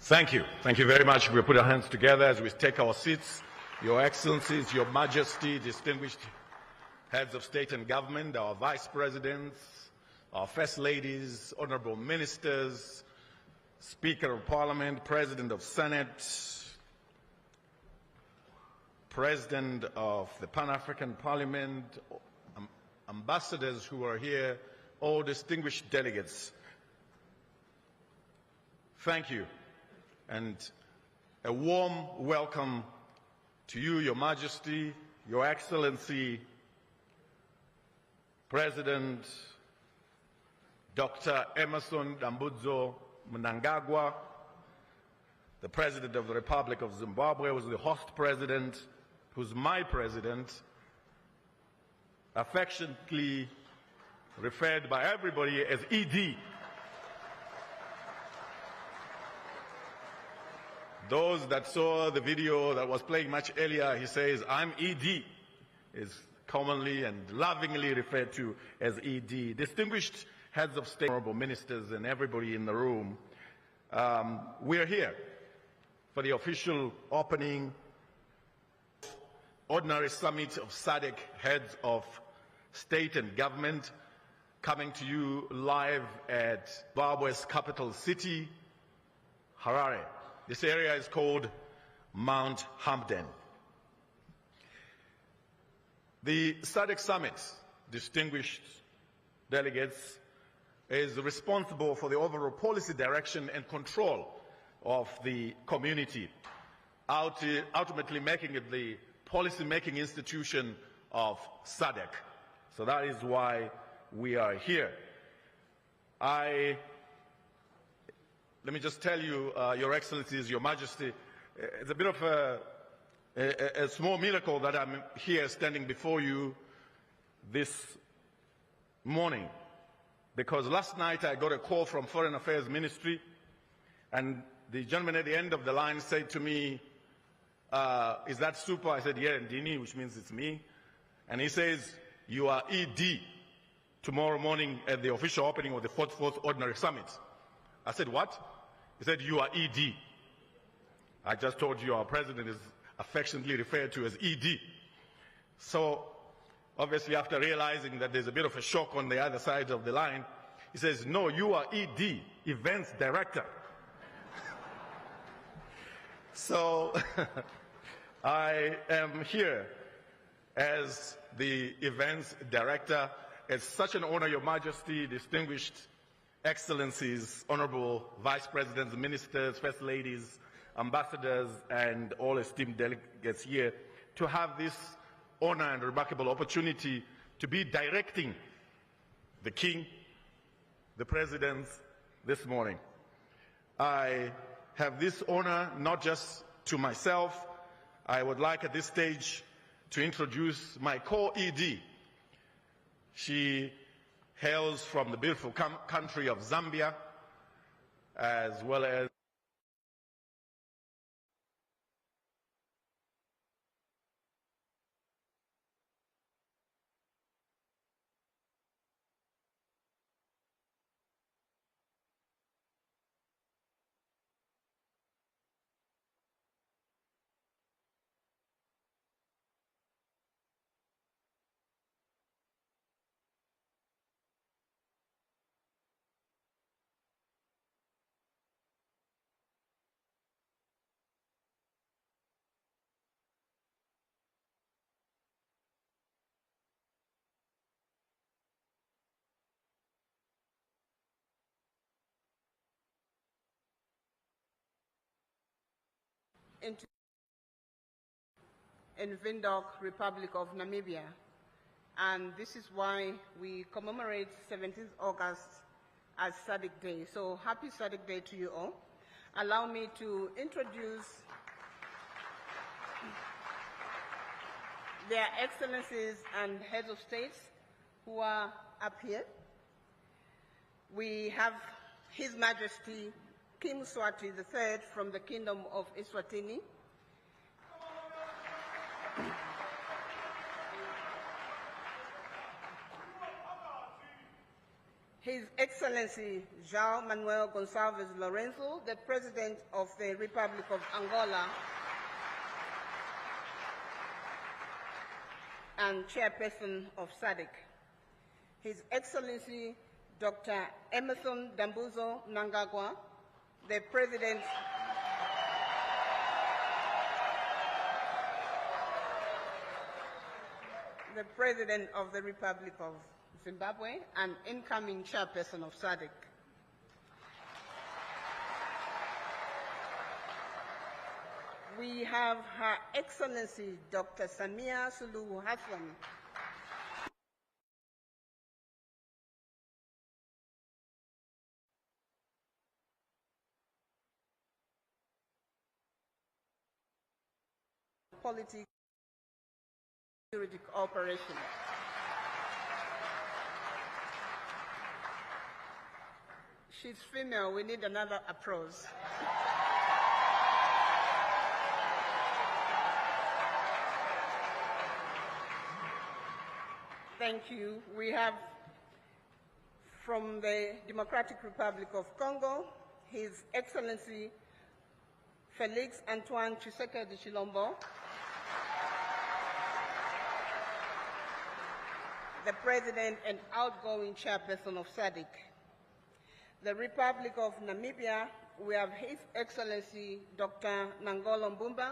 Thank you. Thank you very much. We'll put our hands together as we take our seats. Your Excellencies, Your Majesty, distinguished heads of state and government, our vice presidents, our first ladies, honorable ministers, Speaker of Parliament, President of Senate, President of the Pan-African Parliament, ambassadors who are here, all distinguished delegates. Thank you, and a warm welcome to you, Your Majesty, Your Excellency, President Dr. Emerson Dambudzo Mnangagwa, the President of the Republic of Zimbabwe, who's the host president, who's my president, affectionately referred by everybody as ED. Those that saw the video that was playing much earlier, he says, "I'm ED," is commonly and lovingly referred to as ED. Distinguished heads of state, honorable ministers, and everybody in the room, we're here for the official opening ordinary summit of Sadc heads of state and government, coming to you live at Zimbabwe's capital city, Harare. This area is called Mount Hampden. The Sadc Summit, distinguished delegates, is responsible for the overall policy direction and control of the community, ultimately making it the policy-making institution of Sadc. So that is why we are here. Let me just tell you, Your Excellencies, Your Majesty, it's a bit of a small miracle that I'm here standing before you this morning, because last night I got a call from Foreign Affairs Ministry, and the gentleman at the end of the line said to me, "Is that Super?" I said, "Yeah, Ndini," which means it's me. And he says, "You are ED tomorrow morning at the official opening of the 44th Ordinary Summit." I said, "What?" He said, "You are ED. I just told you our president is affectionately referred to as ED. So obviously, after realizing that there's a bit of a shock on the other side of the line, he says, "No, you are ED, Events Director." So I am here as the Events Director. It's such an honor, Your Majesty, distinguished Excellencies, honorable Vice Presidents, Ministers, First Ladies, Ambassadors, and all esteemed delegates here, to have this honor and remarkable opportunity to be directing the King, the Presidents, this morning. I have this honor not just to myself. I would like at this stage to introduce my co-ED. She hails from the beautiful country of Zambia, as well as in Windhoek, Republic of Namibia. And this is why we commemorate 17th August as Sadc Day. So happy Sadc Day to you all. Allow me to introduce their excellencies and heads of states who are up here. We have His Majesty King Mswati III from the Kingdom of Eswatini. His Excellency João Manuel Gonçalves Lourenço, the President of the Republic of Angola and Chairperson of Sadc. His Excellency Dr. Emerson Dambuzo Mnangagwa, the President of the Republic of Zimbabwe and incoming Chairperson of Sadc. We have Her Excellency Dr. Samia Suluhu Hassan, Politics Security Cooperation. She's female, we need another applause. Thank you. We have from the Democratic Republic of Congo, His Excellency Felix Antoine Tshisekedi Chilombo, the President and outgoing Chairperson of Sadc. The Republic of Namibia, we have His Excellency Dr. Nangolo Mbumba,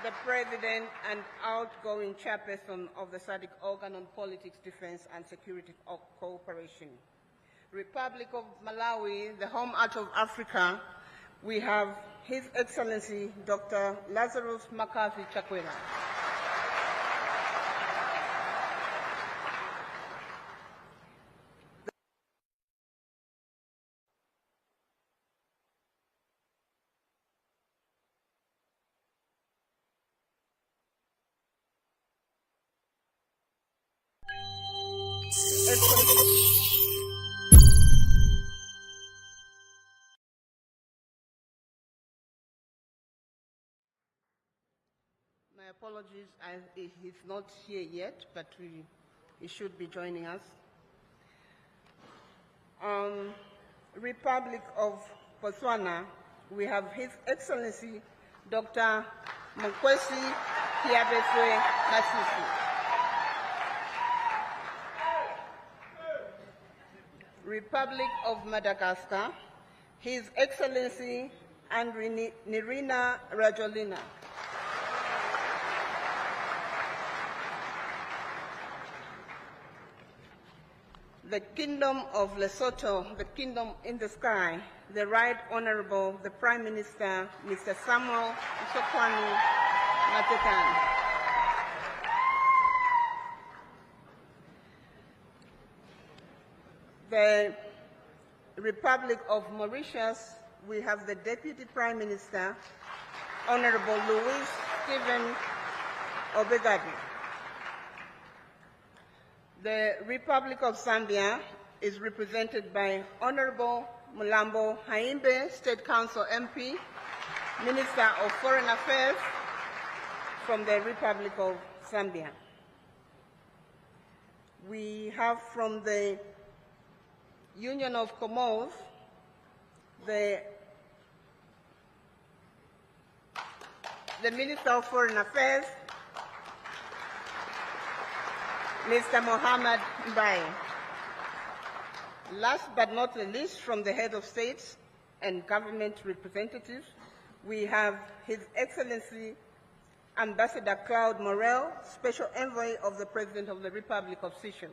the President and outgoing Chairperson of the Sadc Organ on Politics, Defense and Security Cooperation. Republic of Malawi, the home heart of Africa, we have His Excellency Dr. Lazarus Makazi Chakwera. My apologies, he's not here yet, but he should be joining us. Republic of Botswana, we have His Excellency Dr. Mkwesi Kiabeswe Masisi. Republic of Madagascar, His Excellency Andri Nirina Rajolina. The Kingdom of Lesotho, the Kingdom in the Sky, the Right Honorable the Prime Minister, Mr. Samuel Mshokwani Matekan. The Republic of Mauritius, we have the Deputy Prime Minister, Honorable Louis Stephen Obegadi. The Republic of Zambia is represented by Honorable Mulambo Haimbe, State Council MP, Minister of Foreign Affairs from the Republic of Zambia. We have from the Union of Comoros, the Minister of Foreign Affairs, Mr. Mohamed Mbaye. Last but not the least, from the head of states and government representatives, we have His Excellency Ambassador Claude Morel, Special Envoy of the President of the Republic of Seychelles.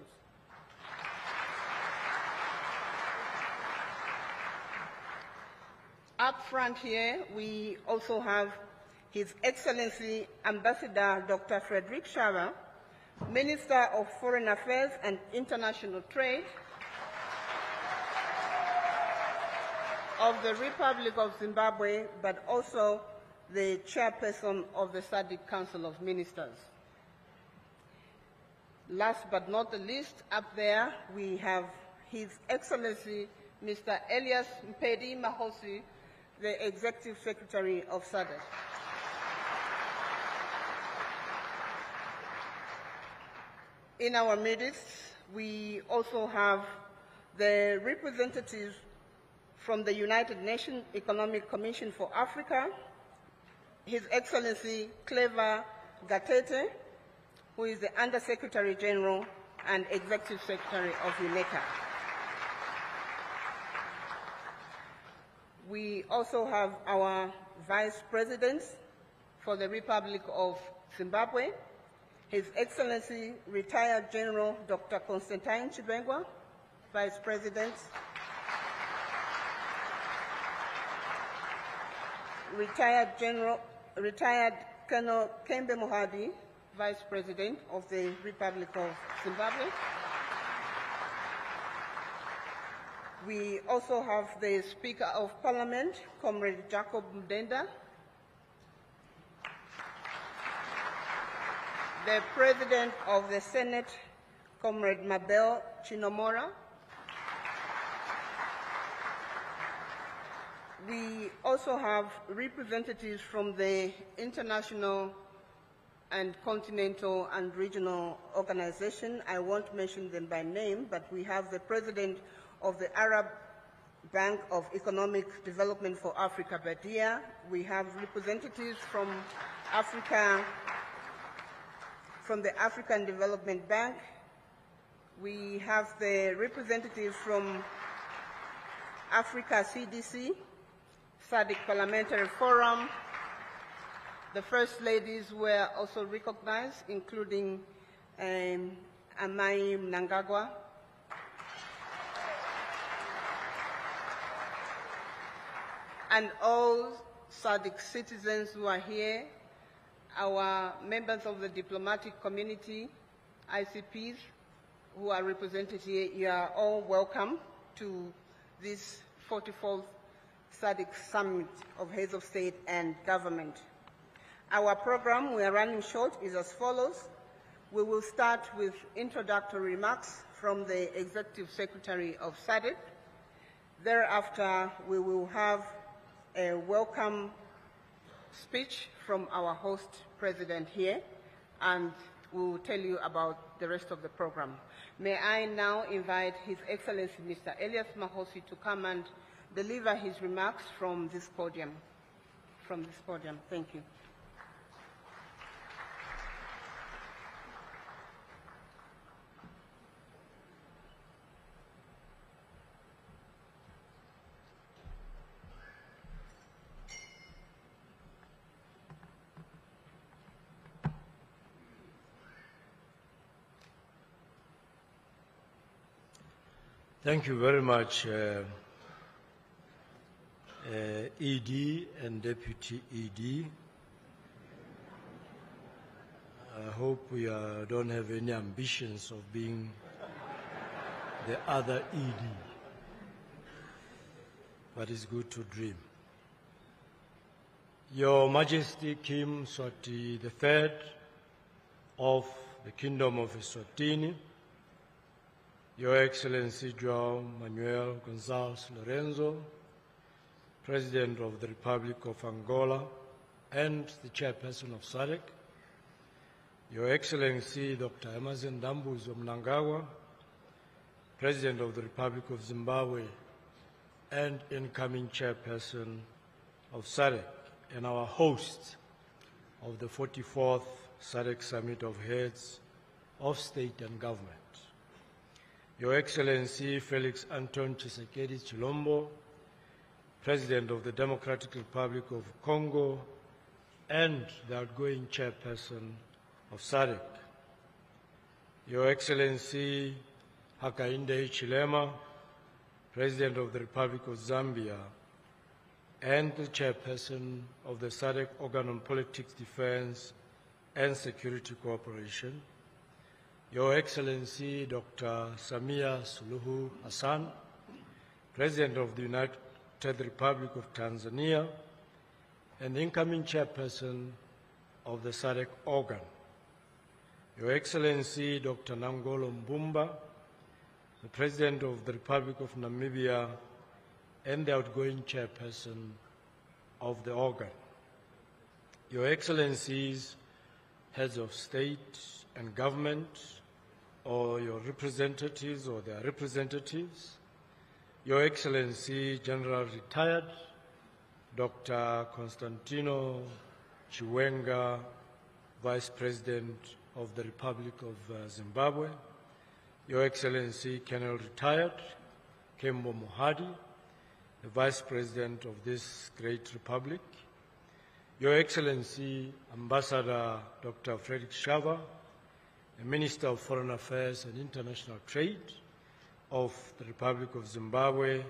Up front here, we also have His Excellency Ambassador Dr. Frederick Shava, Minister of Foreign Affairs and International Trade of the Republic of Zimbabwe, but also the Chairperson of the Sadc Council of Ministers. Last but not the least, up there we have His Excellency Mr. Elias Mpedi Mahosi, the Executive Secretary of Sadc. In our midst, we also have the representatives from the United Nations Economic Commission for Africa, His Excellency Clever Gatete, who is the Under-Secretary General and Executive Secretary of UNECA. We also have our Vice President for the Republic of Zimbabwe, His Excellency Retired General Dr. Constantine Chibengwa, Vice President. Retired Colonel Kembe Mohadi, Vice President of the Republic of Zimbabwe. We also have the Speaker of Parliament, Comrade Jacob Mdenda, the President of the Senate, Comrade Mabel Chinomora. We also have representatives from the international and continental and regional organization. I won't mention them by name, but we have the President of the Arab Bank of Economic Development for Africa, BADIA. We have representatives from Africa, from the African Development Bank. We have the representatives from Africa CDC, SADC Parliamentary Forum. The First Ladies were also recognized, including Amai Mnangagwa. And all SADC citizens who are here, our members of the diplomatic community, ICPs, who are represented here, you are all welcome to this 44th SADC Summit of Heads of State and Government. Our program, we are running short, is as follows. We will start with introductory remarks from the Executive Secretary of SADC. Thereafter, we will have a welcome speech from our host president here, and we will tell you about the rest of the program. May I now invite His Excellency Mr. Elias Mahosi to come and deliver his remarks from this podium. Thank you. Thank you very much, ED and Deputy ED. I hope we don't have any ambitions of being the other ED, but it's good to dream. Your Majesty King Swati III of the Kingdom of Eswatini, Your Excellency João Manuel Gonçalves Lorenzo, President of the Republic of Angola and the Chairperson of SADC, Your Excellency Dr. Emmerson Dambuzo Mnangagwa, President of the Republic of Zimbabwe and incoming Chairperson of SADC, and our host of the 44th SADC Summit of Heads of State and Government, Your Excellency Felix Anton Tshisekedi Chilombo, President of the Democratic Republic of Congo and the outgoing Chairperson of SADC, Your Excellency Hakainde Hichilema, President of the Republic of Zambia and the Chairperson of the SADC Organ on Politics, Defense and Security Cooperation, Your Excellency Dr. Samia Suluhu Hassan, President of the United Republic of Tanzania and the incoming Chairperson of the SADC organ, Your Excellency Dr. Nangolo Mbumba, the President of the Republic of Namibia and the outgoing Chairperson of the organ, Your Excellencies, Heads of State and Government, or your representatives or their representatives, Your Excellency General Retired Dr. Constantino Chiwenga, Vice President of the Republic of Zimbabwe, Your Excellency Colonel Retired Kembo Mohadi, the Vice President of this great republic, Your Excellency Ambassador Dr. Frederick Shava, the Minister of Foreign Affairs and International Trade of the Republic of Zimbabwe,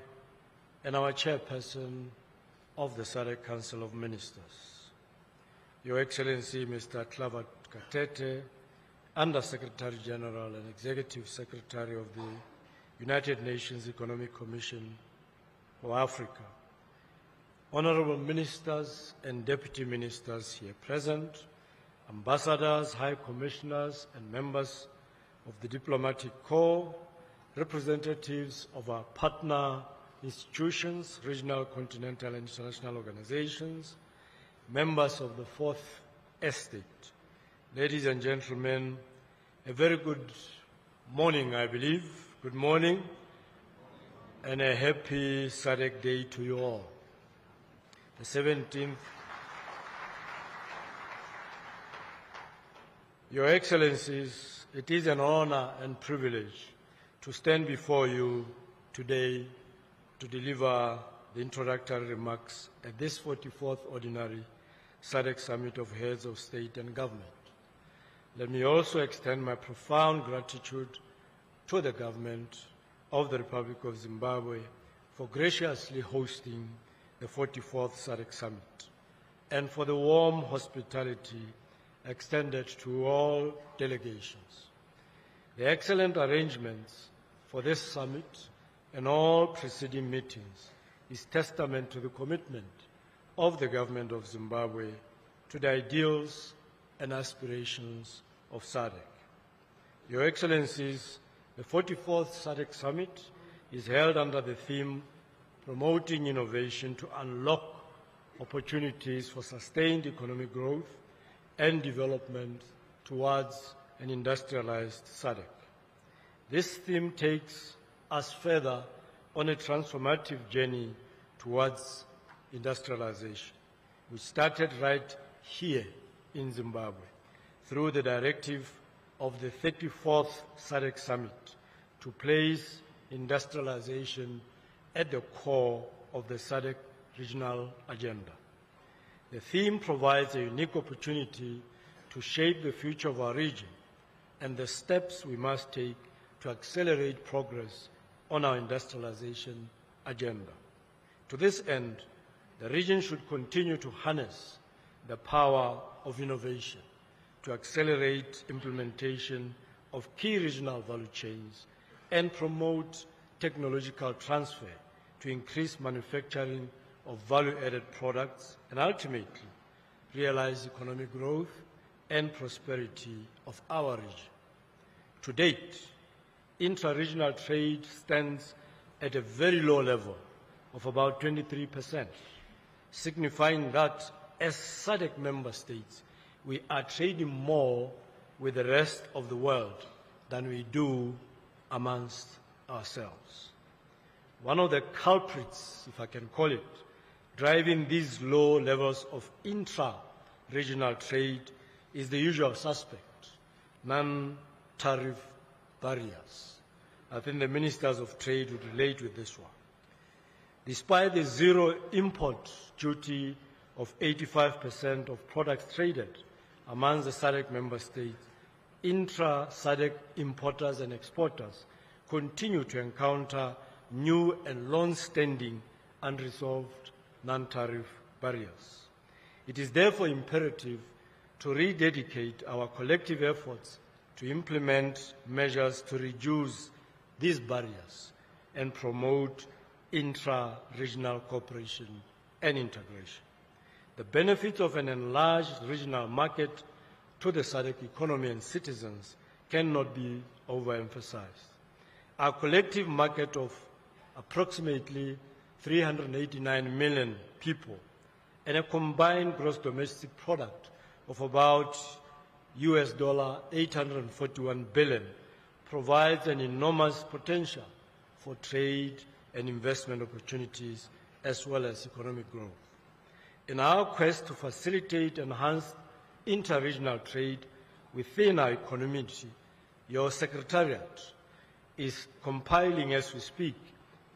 and our Chairperson of the Sadc Council of Ministers, Your Excellency Mr. Clava Katete, Under-Secretary General and Executive Secretary of the United Nations Economic Commission for Africa, Honorable Ministers and Deputy Ministers here present, Ambassadors, High Commissioners and members of the Diplomatic Corps, representatives of our partner institutions, regional, continental and international organizations, members of the Fourth Estate. Ladies and gentlemen, a very good morning, I believe. Good morning, and a happy Sadc Day to you all. The 17th. Your Excellencies, it is an honor and privilege to stand before you today to deliver the introductory remarks at this 44th Ordinary Sadc Summit of Heads of State and Government. Let me also extend my profound gratitude to the government of the Republic of Zimbabwe for graciously hosting the 44th Sadc Summit and for the warm hospitality extended to all delegations. The excellent arrangements for this summit and all preceding meetings is testament to the commitment of the government of Zimbabwe to the ideals and aspirations of SADC. Your Excellencies, the 44th SADC Summit is held under the theme Promoting Innovation to Unlock Opportunities for Sustained Economic Growth and Development towards an Industrialized SADC. This theme takes us further on a transformative journey towards industrialization, which started right here in Zimbabwe through the directive of the 34th SADC Summit to place industrialization at the core of the SADC regional agenda. The theme provides a unique opportunity to shape the future of our region and the steps we must take to accelerate progress on our industrialization agenda. To this end, the region should continue to harness the power of innovation to accelerate implementation of key regional value chains and promote technological transfer to increase manufacturing of value-added products and ultimately realize economic growth and prosperity of our region. To date, intra-regional trade stands at a very low level of about 23%, signifying that as SADC member states, we are trading more with the rest of the world than we do amongst ourselves. One of the culprits, if I can call it, driving these low levels of intra-regional trade is the usual suspect, non-tariff barriers. I think the ministers of trade would relate with this one. Despite the zero import duty of 85% of products traded among the SADC member states, intra-SADC importers and exporters continue to encounter new and long-standing unresolved non-tariff barriers. It is therefore imperative to rededicate our collective efforts to implement measures to reduce these barriers and promote intra-regional cooperation and integration. The benefits of an enlarged regional market to the SADC economy and citizens cannot be overemphasized. Our collective market of approximately 389 million people and a combined gross domestic product of about US$841 billion provides an enormous potential for trade and investment opportunities as well as economic growth. In our quest to facilitate enhanced inter-regional trade within our community, your Secretariat is compiling, as we speak,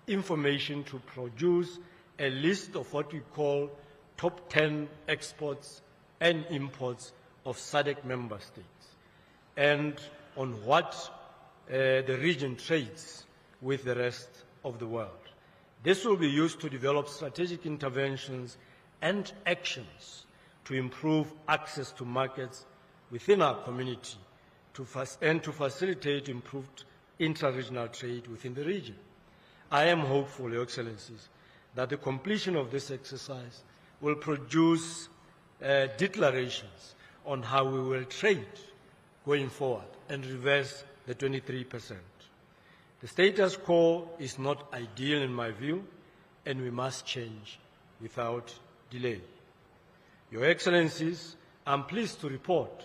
information to produce a list of what we call top 10 exports and imports of SADC member states, and on what the region trades with the rest of the world. This will be used to develop strategic interventions and actions to improve access to markets within our community and to facilitate improved intra-regional trade within the region. I am hopeful, Your Excellencies, that the completion of this exercise will produce declarations on how we will trade going forward and reverse the 23%. The status quo is not ideal in my view, and we must change without delay. Your Excellencies, I'm pleased to report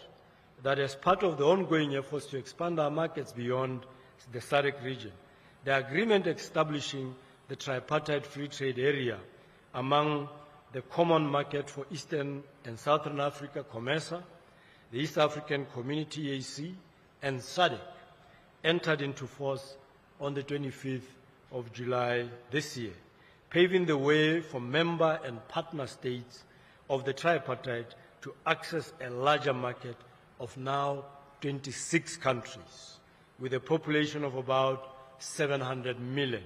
that as part of the ongoing efforts to expand our markets beyond the SADC region, the agreement establishing the tripartite free trade area among the Common Market for Eastern and Southern Africa, COMESA, the East African Community, EAC, and SADC entered into force on the 25th of July this year, paving the way for member and partner states of the tripartite to access a larger market of now 26 countries, with a population of about 700 million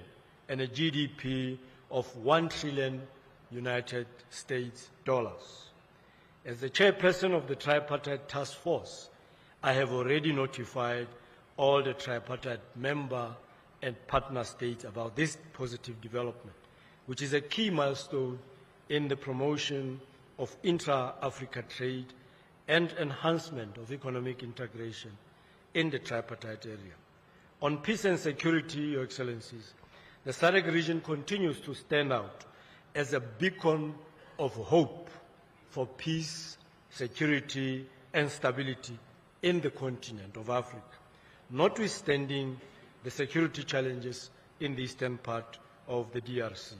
and a GDP of $1 trillion United States dollars. As the chairperson of the tripartite task force, I have already notified all the tripartite member and partner states about this positive development, which is a key milestone in the promotion of intra-Africa trade and enhancement of economic integration in the tripartite area. On peace and security, Your Excellencies, the SADC region continues to stand out as a beacon of hope for peace, security, and stability in the continent of Africa, notwithstanding the security challenges in the eastern part of the DRC.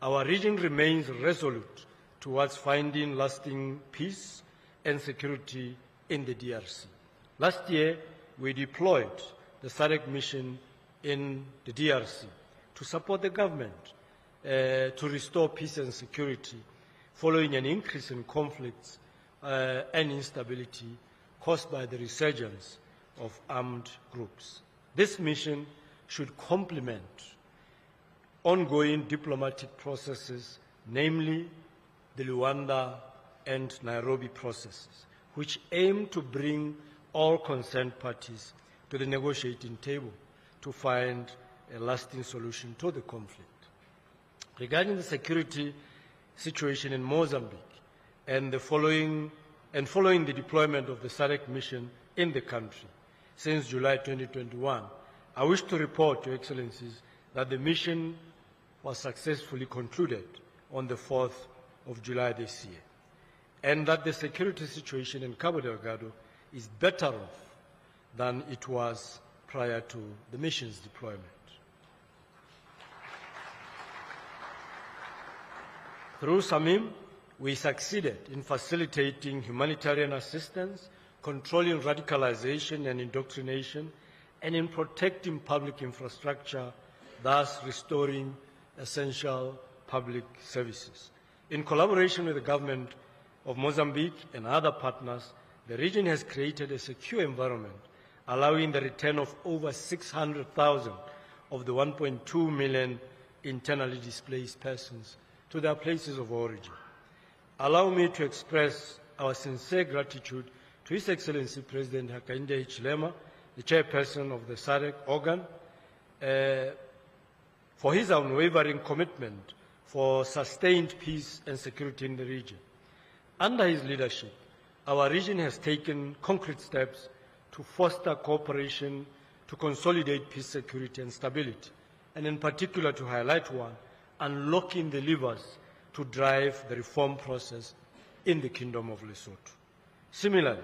Our region remains resolute towards finding lasting peace and security in the DRC. Last year, we deployed the SADC mission in the DRC to support the government to restore peace and security following an increase in conflicts and instability caused by the resurgence of armed groups. This mission should complement ongoing diplomatic processes, namely the Luanda and Nairobi processes, which aim to bring all concerned parties to the negotiating table to find a lasting solution to the conflict. Regarding the security situation in Mozambique and following the deployment of the SADC mission in the country since July 2021, I wish to report, Your Excellencies, that the mission was successfully concluded on the 4th of July this year, and that the security situation in Cabo Delgado is better off than it was prior to the mission's deployment. Through SAMIM, we succeeded in facilitating humanitarian assistance, controlling radicalization and indoctrination, and in protecting public infrastructure, thus restoring essential public services. In collaboration with the government of Mozambique and other partners, the region has created a secure environment, allowing the return of over 600,000 of the 1.2 million internally displaced persons to their places of origin. Allow me to express our sincere gratitude to His Excellency President Hakainde Hichilema, the chairperson of the SADC organ, for his unwavering commitment for sustained peace and security in the region. Under his leadership, our region has taken concrete steps to foster cooperation, to consolidate peace, security, and stability, and in particular to highlight one, unlocking the levers to drive the reform process in the Kingdom of Lesotho. Similarly,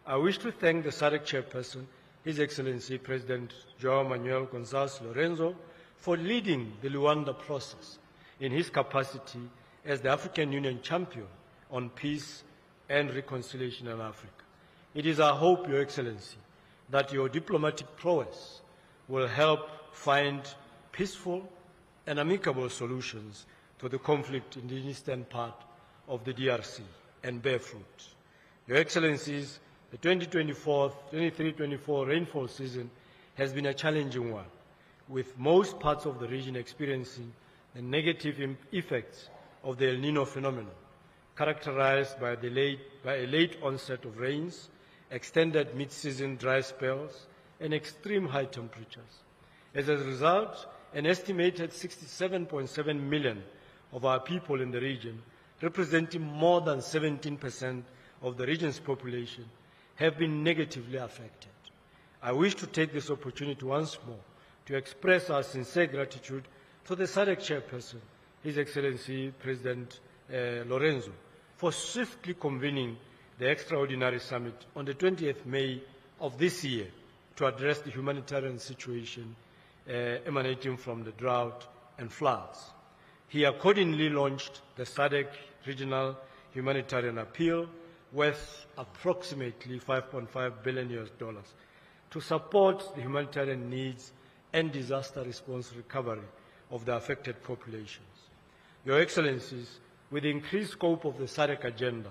I wish to thank the SADC chairperson His Excellency President João Manuel Gonçalves Lorenzo for leading the Luanda process in his capacity as the African Union champion on peace and reconciliation in Africa. It is our hope, Your Excellency, that your diplomatic prowess will help find peaceful and amicable solutions to the conflict in the eastern part of the DRC and bear fruit. Your Excellencies, the 2023-24 rainfall season has been a challenging one, with most parts of the region experiencing the negative effects of the El Nino phenomenon, characterized by a late onset of rains, extended mid-season dry spells, and extreme high temperatures. As a result, an estimated 67.7 million of our people in the region, representing more than 17% of the region's population, have been negatively affected. I wish to take this opportunity once more to express our sincere gratitude to the Sadc chairperson, His Excellency President Lorenzo, for swiftly convening the extraordinary summit on the 20th May of this year to address the humanitarian situation emanating from the drought and floods. He accordingly launched the Sadc Regional Humanitarian Appeal worth approximately $5.5 billion to support the humanitarian needs and disaster response recovery of the affected populations. Your Excellencies, with the increased scope of the Sadc agenda,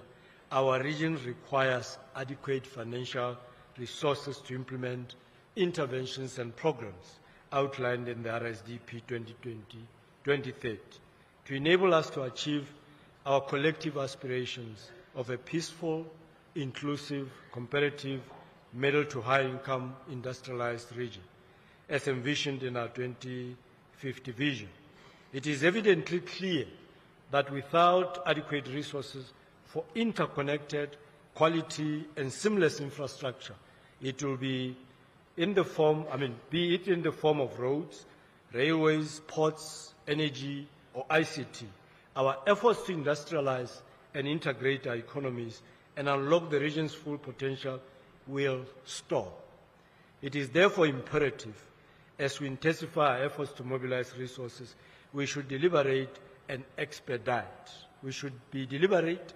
our region requires adequate financial resources to implement interventions and programs outlined in the RSDP 2020-2030 to enable us to achieve our collective aspirations of a peaceful, inclusive, competitive, middle to high-income industrialized region, as envisioned in our 2050 vision. It is evidently clear that without adequate resources for interconnected, quality, and seamless infrastructure, it will be in the form, be it in the form of roads, railways, ports, energy, or ICT, our efforts to industrialize and integrate our economies and unlock the region's full potential will stall. It is therefore imperative, as we intensify our efforts to mobilize resources, we should deliberate and expedite. We should be deliberate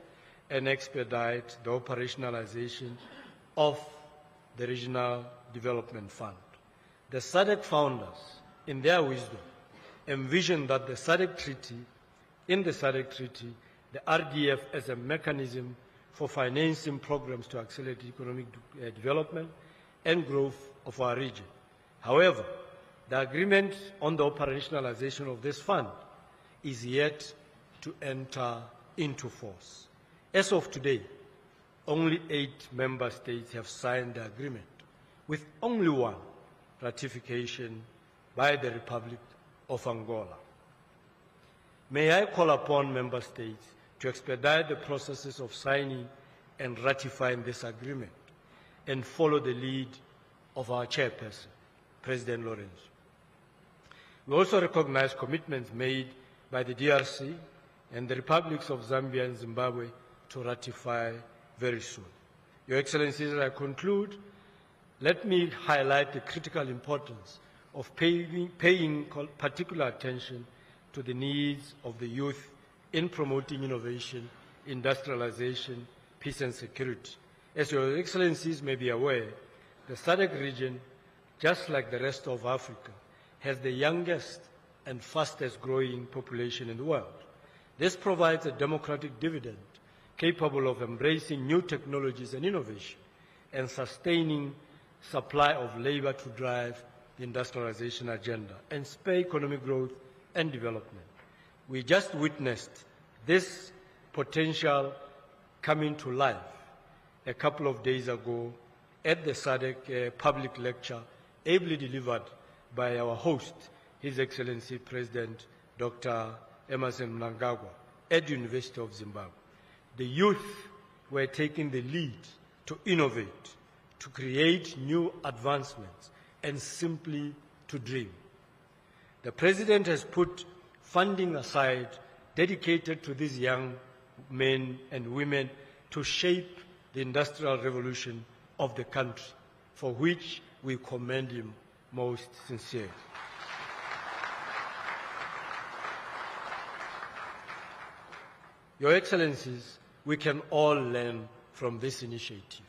and expedite the operationalization of the Regional Development Fund. The Sadc founders, in their wisdom, envisioned that the Sadc Treaty, the RDF as a mechanism for financing programs to accelerate economic development and growth of our region. However, the agreement on the operationalization of this fund is yet to enter into force. As of today, only 8 member states have signed the agreement, with only one ratification by the Republic of Angola. May I call upon member states to expedite the processes of signing and ratifying this agreement and follow the lead of our chairperson, President Lorenzo. We also recognize commitments made by the DRC and the Republics of Zambia and Zimbabwe to ratify very soon. Your Excellencies, as I conclude, let me highlight the critical importance of paying particular attention to the needs of the youth in promoting innovation, industrialization, peace and security. As Your Excellencies may be aware, the Sadc region, just like the rest of Africa, has the youngest and fastest growing population in the world. This provides a democratic dividend capable of embracing new technologies and innovation and sustaining supply of labor to drive the industrialization agenda and spur economic growth and development. We just witnessed this potential coming to life a couple of days ago at the Sadc public lecture, ably delivered by our host, His Excellency President Dr. Emmerson Mnangagwa at the University of Zimbabwe. The youth were taking the lead to innovate, to create new advancements, and simply to dream. The President has put funding aside dedicated to these young men and women to shape the industrial revolution of the country, for which we commend him most sincerely. Your Excellencies, we can all learn from this initiative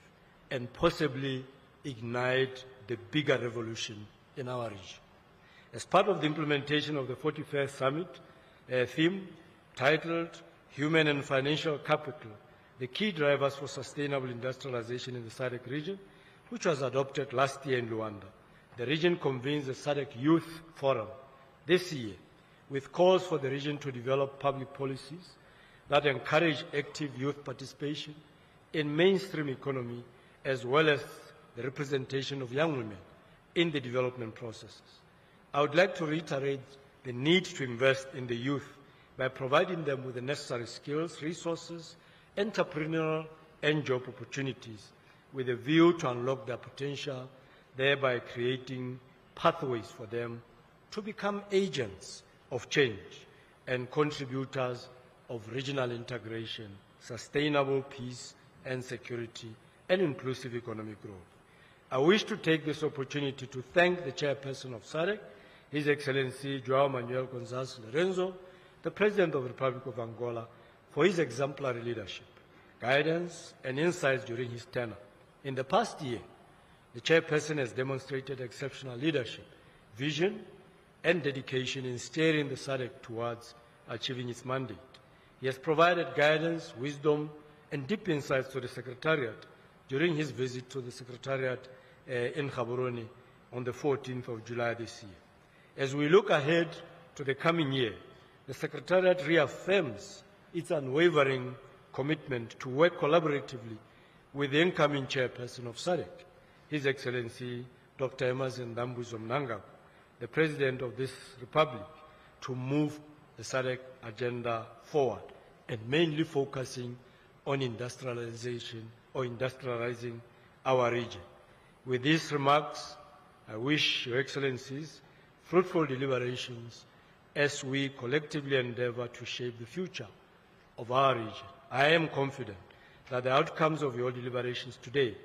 and possibly ignite the bigger revolution in our region. As part of the implementation of the 41st Summit theme titled Human and Financial Capital, the key drivers for sustainable industrialization in the Sadc region, which was adopted last year in Luanda, the region convenes the Sadc Youth Forum this year with calls for the region to develop public policies that encourage active youth participation in mainstream economy as well as the representation of young women in the development processes. I would like to reiterate the need to invest in the youth by providing them with the necessary skills, resources, entrepreneurial and job opportunities with a view to unlock their potential, thereby creating pathways for them to become agents of change and contributors of regional integration, sustainable peace and security, and inclusive economic growth. I wish to take this opportunity to thank the chairperson of SADC, His Excellency João Manuel Gonçalves Lorenzo, the President of the Republic of Angola, for his exemplary leadership, guidance, and insights during his tenure. In the past year, the chairperson has demonstrated exceptional leadership, vision, and dedication in steering the SADC towards achieving its mandate. He has provided guidance, wisdom, and deep insights to the Secretariat during his visit to the Secretariat in Gaborone on the 14th of July this year. As we look ahead to the coming year, the Secretariat reaffirms its unwavering commitment to work collaboratively with the incoming chairperson of SADC, His Excellency Dr. Emmerson Dambuzo Mnangagwa, the President of this Republic, to move the SADC agenda forward and mainly focusing on industrialization or industrializing our region. With these remarks, I wish Your Excellencies fruitful deliberations as we collectively endeavor to shape the future of our region. I am confident that the outcomes of your deliberations today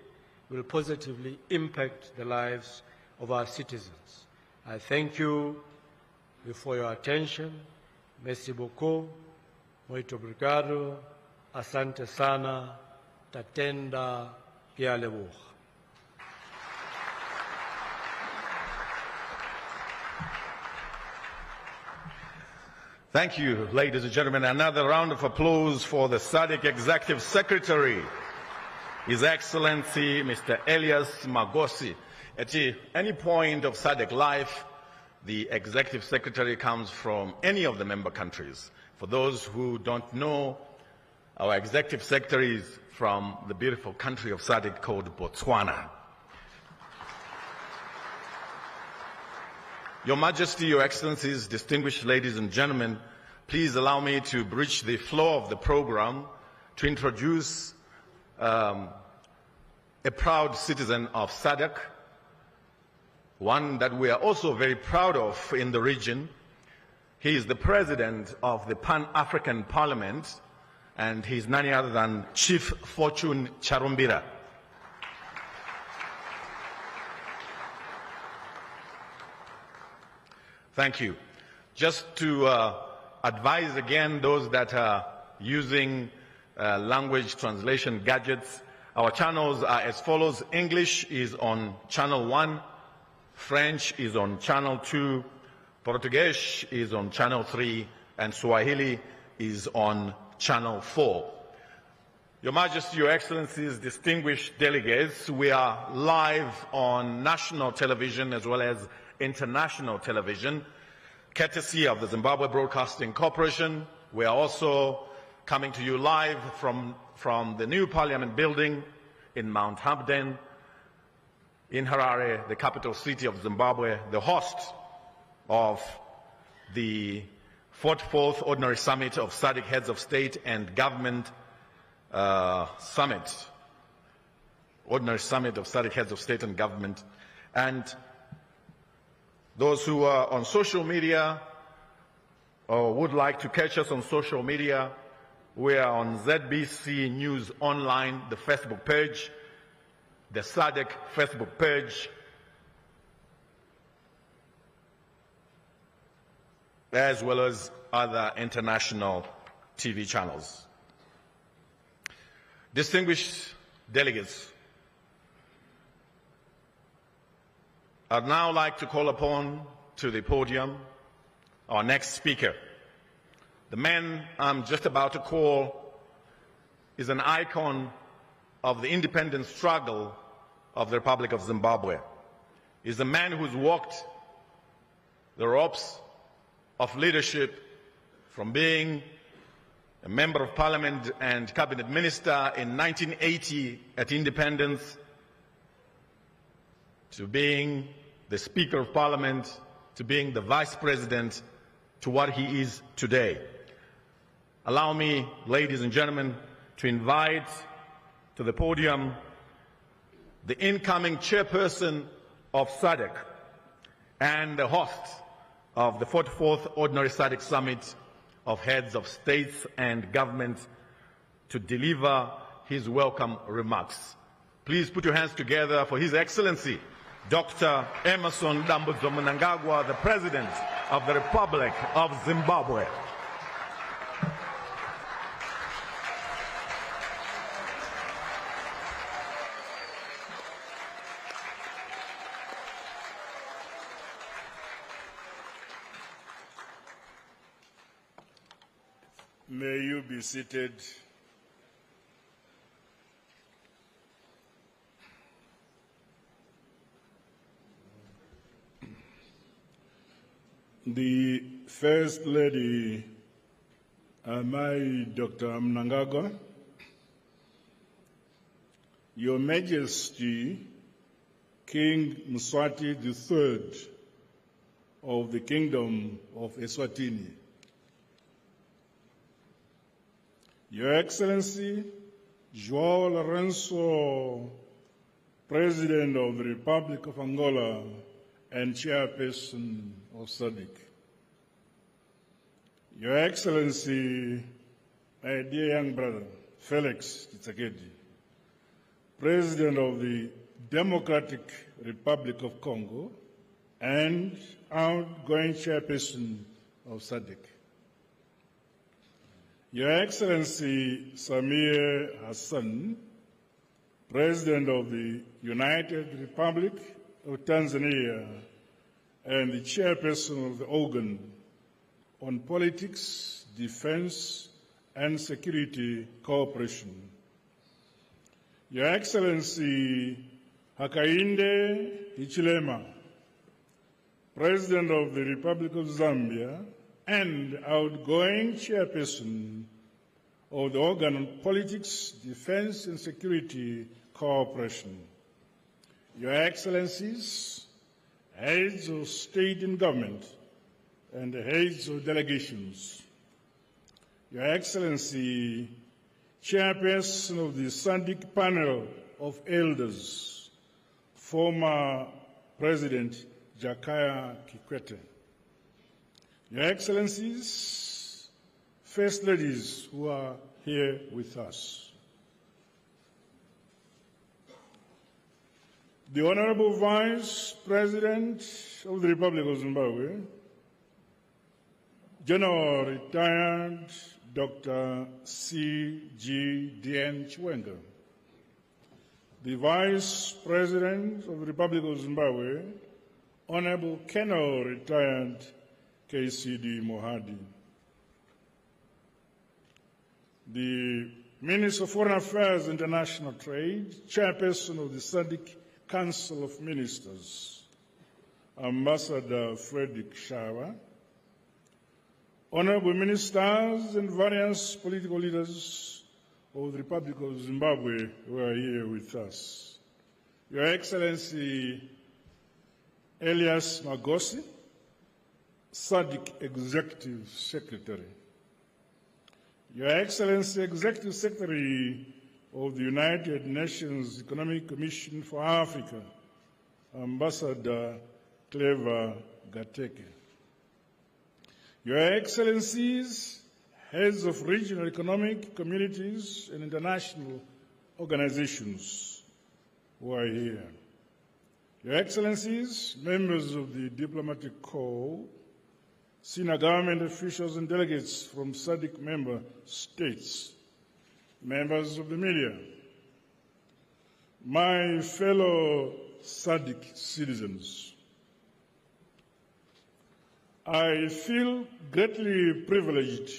will positively impact the lives of our citizens. I thank you for your attention. Merci beaucoup. Muito obrigado. Asante sana. Tatenda kialebuch. Thank you, ladies and gentlemen. Another round of applause for the SADC Executive Secretary, His Excellency Mr. Elias Magosi. At any point of SADC life, the Executive Secretary comes from any of the member countries. For those who don't know, our Executive Secretary is from the beautiful country of SADC called Botswana. Your Majesty, Your Excellencies, distinguished ladies and gentlemen, please allow me to bridge the flow of the program to introduce a proud citizen of SADC, one that we are also very proud of in the region. He is the President of the Pan-African Parliament, and he is none other than Chief Fortune Charumbira. Thank you. Just to advise again those that are using language translation gadgets, our channels are as follows. English is on channel 1, French is on channel 2, Portuguese is on channel 3, and Swahili is on channel 4. Your Majesty, Your Excellencies, distinguished delegates, we are live on national television as well as international television, courtesy of the Zimbabwe Broadcasting Corporation. We are also coming to you live from the new Parliament building in Mount Hampden, in Harare, the capital city of Zimbabwe, the host of the 44th Ordinary Summit of SADC Heads of State and Government Summit, Ordinary Summit of SADC Heads of State and Government. And those who are on social media or would like to catch us on social media, we are on ZBC News Online, the Facebook page, the SADC Facebook page, as well as other international TV channels. Distinguished delegates, I'd now like to call upon to the podium our next speaker. The man I'm just about to call is an icon of the independence struggle of the Republic of Zimbabwe. He's a man who's walked the ropes of leadership from being a member of parliament and cabinet minister in 1980 at independence to being the Speaker of Parliament, to being the Vice President, to what he is today. Allow me, ladies and gentlemen, to invite to the podium the incoming chairperson of SADC and the host of the 44th Ordinary SADC Summit of Heads of States and Government to deliver his welcome remarks. Please put your hands together for His Excellency, Dr. Emmerson Dambudzo Mnangagwa, the President of the Republic of Zimbabwe. May you be seated. The First Lady, my Dr. Mnangagwa, Your Majesty, King Mswati III of the Kingdom of Eswatini, Your Excellency, João Lourenço, President of the Republic of Angola and Chairperson of SADC, Your Excellency, my dear young brother, Felix Tshisekedi, President of the Democratic Republic of Congo and outgoing Chairperson of SADC, Your Excellency Samia Hassan, President of the United Republic of Tanzania and the Chairperson of the Organ on Politics, Defense and Security Cooperation, Your Excellency Hakainde Hichilema, President of the Republic of Zambia and outgoing Chairperson of the Organ on Politics, Defense and Security Cooperation, Your Excellencies, Heads of State and Government and Heads of Delegations, Your Excellency, Chairperson of the SADC Panel of Elders, former President Jakaya Kikwete, Your Excellencies, First Ladies who are here with us, the Honorable Vice President of the Republic of Zimbabwe, General Retired Dr. C.G. D.N. Chiwenga, the Vice President of the Republic of Zimbabwe, Honorable Colonel Retired K.C.D. Mohadi, the Minister of Foreign Affairs and International Trade, Chairperson of the SADC Council of Ministers, Ambassador Frederick Shawa, Honorable Ministers and various political leaders of the Republic of Zimbabwe who are here with us, Your Excellency Elias Magosi, SADC Executive Secretary, Your Excellency Executive Secretary of the United Nations Economic Commission for Africa, Ambassador Clever Gateke, Your Excellencies, Heads of Regional Economic Communities and International Organizations who are here, Your Excellencies, members of the Diplomatic Corps, senior government officials and delegates from SADC member states, members of the media, my fellow SADC citizens, I feel greatly privileged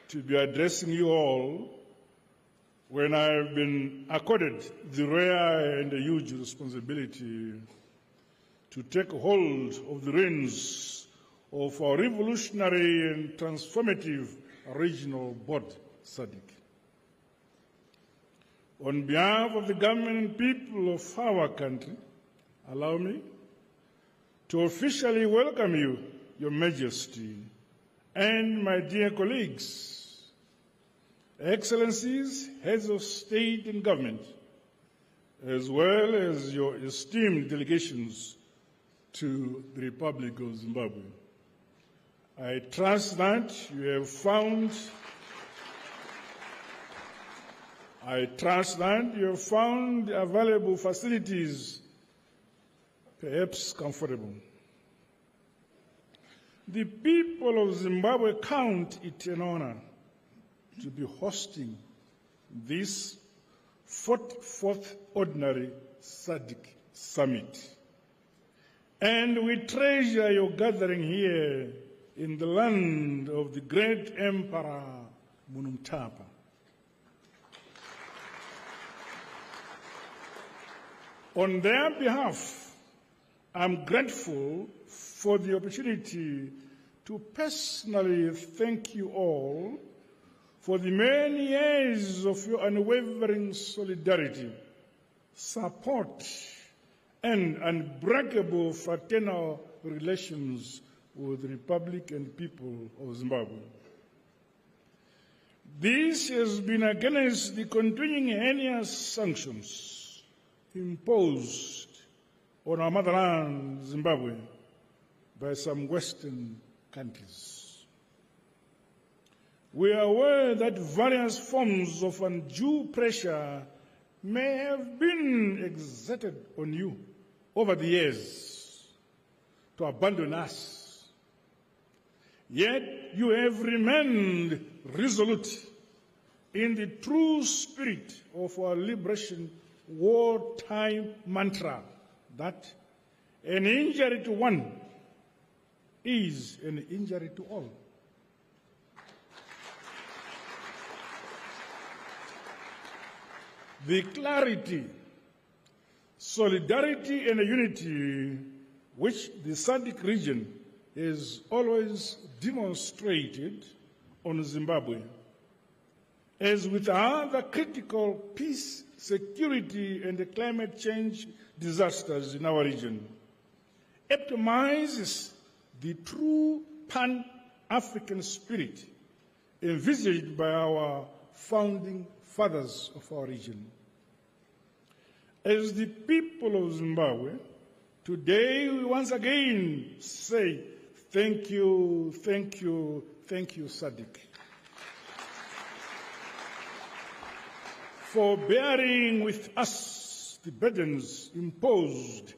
to be addressing you all when I have been accorded the rare and huge responsibility to take hold of the reins of our revolutionary and transformative regional body, SADC. On behalf of the government and people of our country, allow me to officially welcome you, Your Majesty, and my dear colleagues, Excellencies, heads of state and government, as well as your esteemed delegations to the Republic of Zimbabwe. I trust that you have found available facilities perhaps comfortable. The people of Zimbabwe count it an honor to be hosting this 44th Ordinary SADC Summit. And we treasure your gathering here in the land of the great Emperor Munumtapa. On their behalf, I'm grateful for the opportunity to personally thank you all for the many years of your unwavering solidarity, support, and unbreakable fraternal relations with the Republic and people of Zimbabwe. This has been against the continuing heinous sanctions imposed on our motherland, Zimbabwe, by some Western countries. We are aware that various forms of undue pressure may have been exerted on you over the years to abandon us. Yet you have remained resolute in the true spirit of our liberation wartime mantra that an injury to one is an injury to all. The clarity, solidarity, and unity which the SADC region has always demonstrated on Zimbabwe, as with other critical peace, security, and climate change disasters in our region, epitomizes the true Pan-African spirit envisaged by our founding fathers of our region. As the people of Zimbabwe, today we once again say thank you, thank you, thank you, SADC, for bearing with us the burdens imposed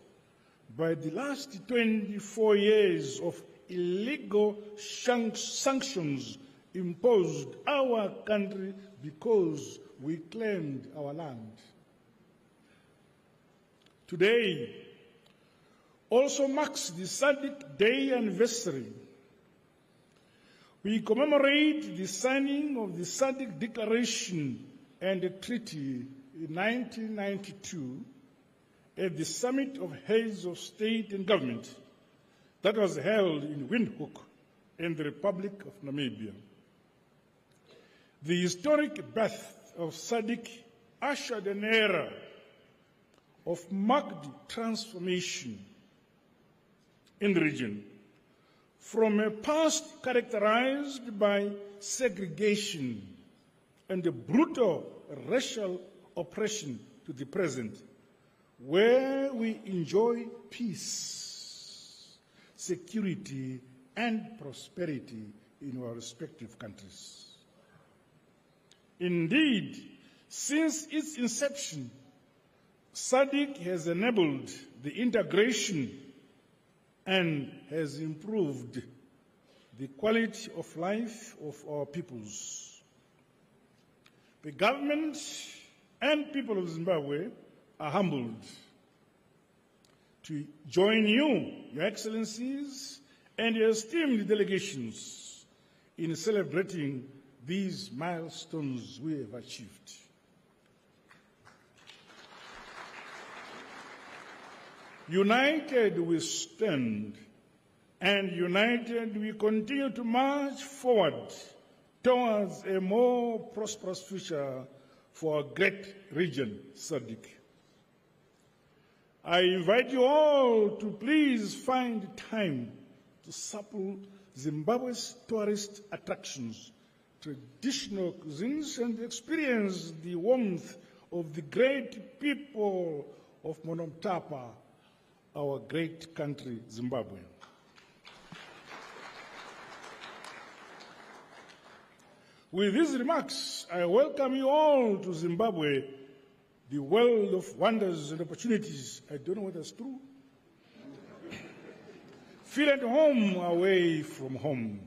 by the last 24 years of illegal sanctions imposed our country because we claimed our land. Today also marks the SADC Day anniversary. We commemorate the signing of the SADC Declaration and the Treaty in 1992 at the Summit of Heads of State and Government that was held in Windhoek in the Republic of Namibia. The historic birth of SADC ushered an era of marked transformation in the region, from a past characterized by segregation and a brutal racial oppression to the present, where we enjoy peace, security, and prosperity in our respective countries. Indeed, since its inception, SADC has enabled the integration and has improved the quality of life of our peoples. The government and people of Zimbabwe are humbled to join you, Your Excellencies, and your esteemed delegations in celebrating these milestones we have achieved. United we stand, and united we continue to march forward towards a more prosperous future for our great region, Sadc. I invite you all to please find time to sample Zimbabwe's tourist attractions, traditional cuisines, and experience the warmth of the great people of Monomtapa, our great country, Zimbabwe. With these remarks, I welcome you all to Zimbabwe, the world of wonders and opportunities. I don't know whether it's true. Feel at home away from home.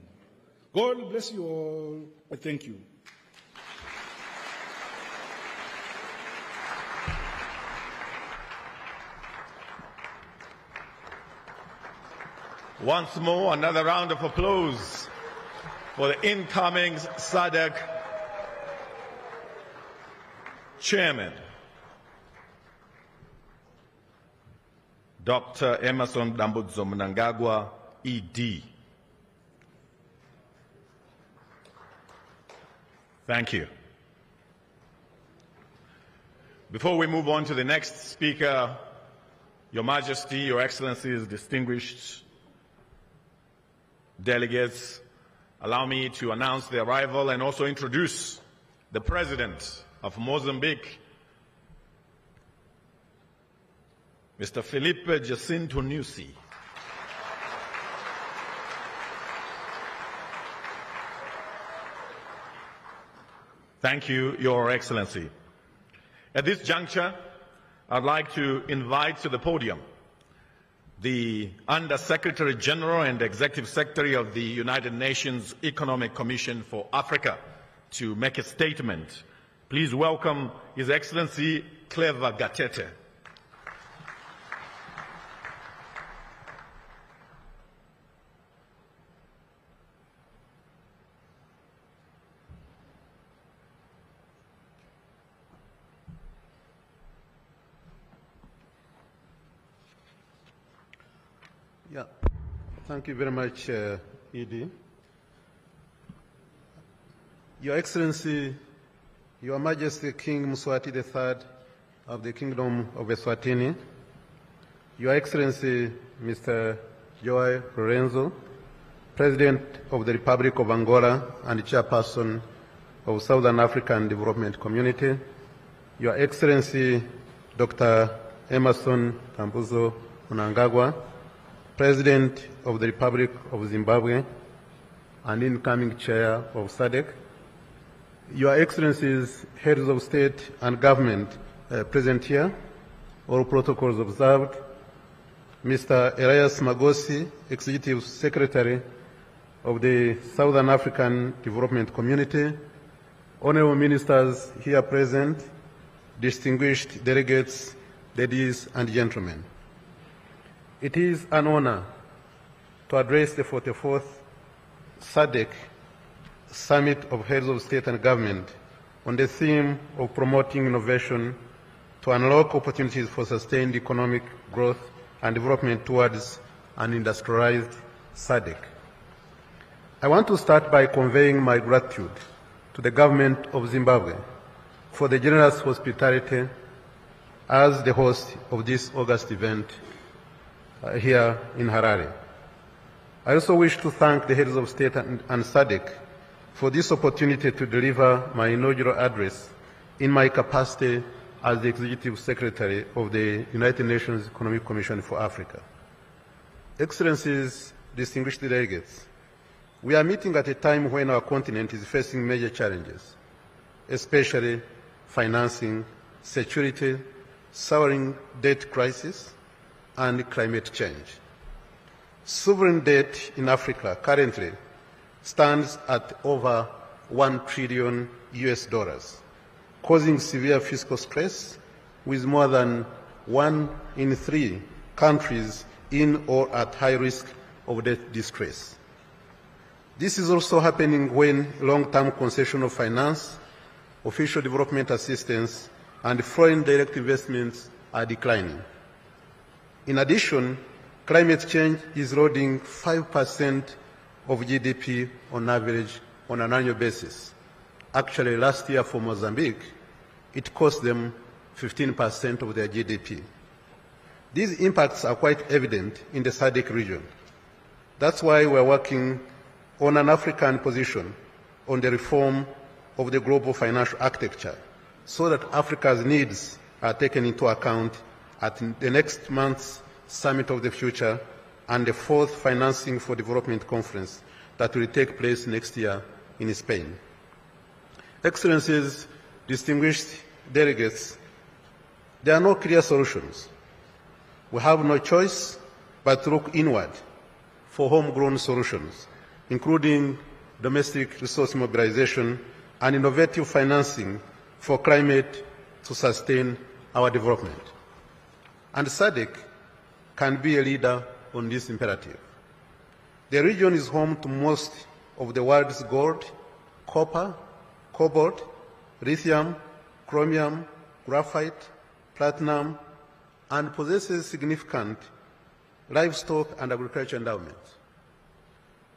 God bless you all. I thank you. Once more, another round of applause for the incoming SADC Chairman, Dr. Emmerson Dambudzo Mnangagwa, ED. Thank you. Before we move on to the next speaker, Your Majesty, Your Excellencies, distinguished delegates, allow me to announce the arrival and also introduce the President of Mozambique, Mr. Felipe Jacinto Nyusi. Thank you, Your Excellency. At this juncture, I'd like to invite to the podium the Under-Secretary General and Executive Secretary of the United Nations Economic Commission for Africa to make a statement. Please welcome His Excellency Clever Gatete. Yeah, thank you very much, ED. Your Excellency, Your Majesty King Mswati III of the Kingdom of Eswatini, Your Excellency Mr. João Lourenço, President of the Republic of Angola and Chairperson of Southern African Development Community, Your Excellency Dr. Emmerson Dambudzo Mnangagwa, President of the Republic of Zimbabwe and incoming Chair of SADC, Your Excellencies, Heads of State and Government present here, all protocols observed, Mr. Elias Magosi, Executive Secretary of the Southern African Development Community, Honorable Ministers here present, distinguished delegates, ladies and gentlemen. It is an honor to address the 44th SADC Summit of Heads of State and Government on the theme of promoting innovation to unlock opportunities for sustained economic growth and development towards an industrialized SADC. I want to start by conveying my gratitude to the government of Zimbabwe for the generous hospitality as the host of this August event here in Harare. I also wish to thank the heads of state and SADC for this opportunity to deliver my inaugural address in my capacity as the Executive Secretary of the United Nations Economic Commission for Africa. Excellencies, distinguished delegates, we are meeting at a time when our continent is facing major challenges, especially financing, security, soaring debt crisis, and climate change. Sovereign debt in Africa currently stands at over $1 trillion, causing severe fiscal stress, with more than 1 in 3 countries in or at high risk of debt distress. This is also happening when long-term concession of finance, official development assistance, and foreign direct investments are declining. In addition, climate change is eroding 5% of GDP on average on an annual basis. Actually, last year for Mozambique, it cost them 15% of their GDP. These impacts are quite evident in the SADC region. That's why we're working on an African position on the reform of the global financial architecture, so that Africa's needs are taken into account at the next month's Summit of the Future and the 4th Financing for Development Conference that will take place next year in Spain. Excellencies, distinguished delegates, there are no clear solutions. We have no choice but to look inward for homegrown solutions, including domestic resource mobilization and innovative financing for climate to sustain our development. And SADC can be a leader on this imperative. The region is home to most of the world's gold, copper, cobalt, lithium, chromium, graphite, platinum, and possesses significant livestock and agriculture endowments.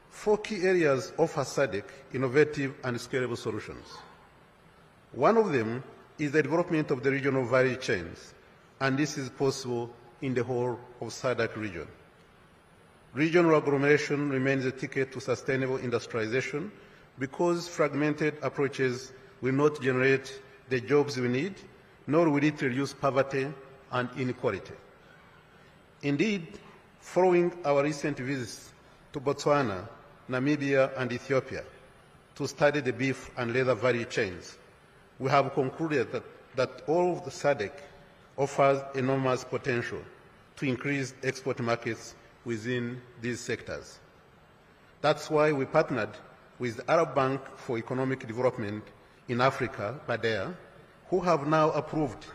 4 key areas offer SADC innovative and scalable solutions. One of them is the development of the regional value chains, and this is possible in the whole of SADC region. Regional agglomeration remains a ticket to sustainable industrialization because fragmented approaches will not generate the jobs we need, nor will it reduce poverty and inequality. Indeed, following our recent visits to Botswana, Namibia, and Ethiopia to study the beef and leather value chains, we have concluded that all of the SADC offers enormous potential to increase export markets within these sectors. That's why we partnered with the Arab Bank for Economic Development in Africa, BADEA, who have now approved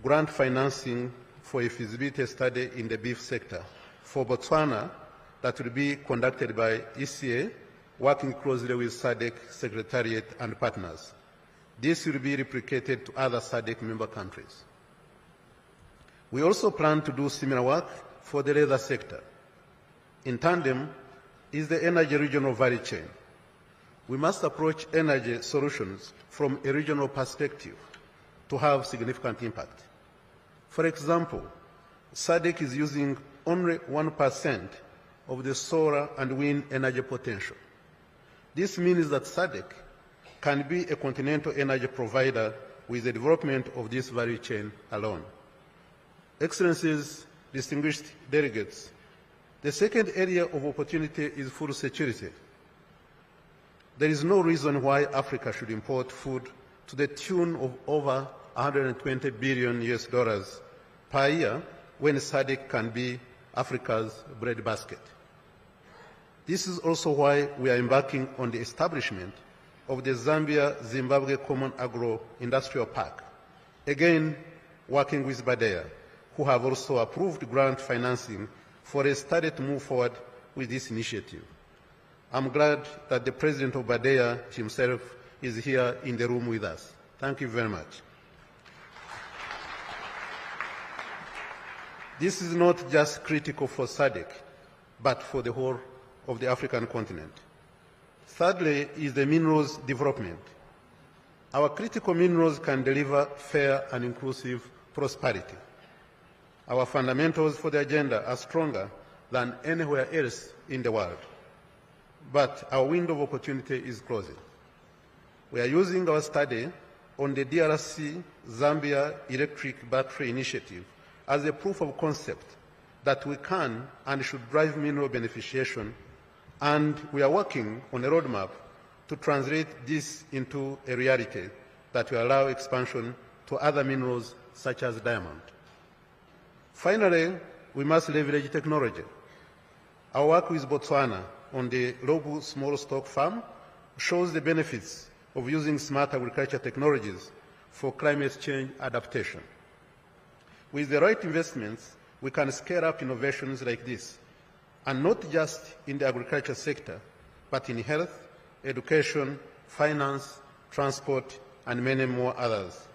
grant financing for a feasibility study in the beef sector for Botswana that will be conducted by ECA, working closely with SADC Secretariat and partners. This will be replicated to other SADC member countries. We also plan to do similar work for the leather sector. In tandem is the energy regional value chain. We must approach energy solutions from a regional perspective to have significant impact. For example, SADC is using only 1% of the solar and wind energy potential. This means that SADC can be a continental energy provider with the development of this value chain alone. Excellencies, distinguished delegates, the second area of opportunity is food security. There is no reason why Africa should import food to the tune of over $120 billion per year when SADC can be Africa's breadbasket. This is also why we are embarking on the establishment of the Zambia-Zimbabwe Common Agro-Industrial Park, again working with BADEA, who have also approved grant financing for a study to move forward with this initiative. I'm glad that the president of BADEA himself is here in the room with us. Thank you very much. This is not just critical for SADC, but for the whole of the African continent. Thirdly is the minerals development. Our critical minerals can deliver fair and inclusive prosperity. Our fundamentals for the agenda are stronger than anywhere else in the world. But our window of opportunity is closing. We are using our study on the DRC Zambia Electric Battery Initiative as a proof of concept that we can and should drive mineral beneficiation, and we are working on a roadmap to translate this into a reality that will allow expansion to other minerals such as diamond. Finally, we must leverage technology. Our work with Botswana on the local small stock farm shows the benefits of using smart agriculture technologies for climate change adaptation. With the right investments, we can scale up innovations like this, and not just in the agriculture sector, but in health, education, finance, transport, and many more others.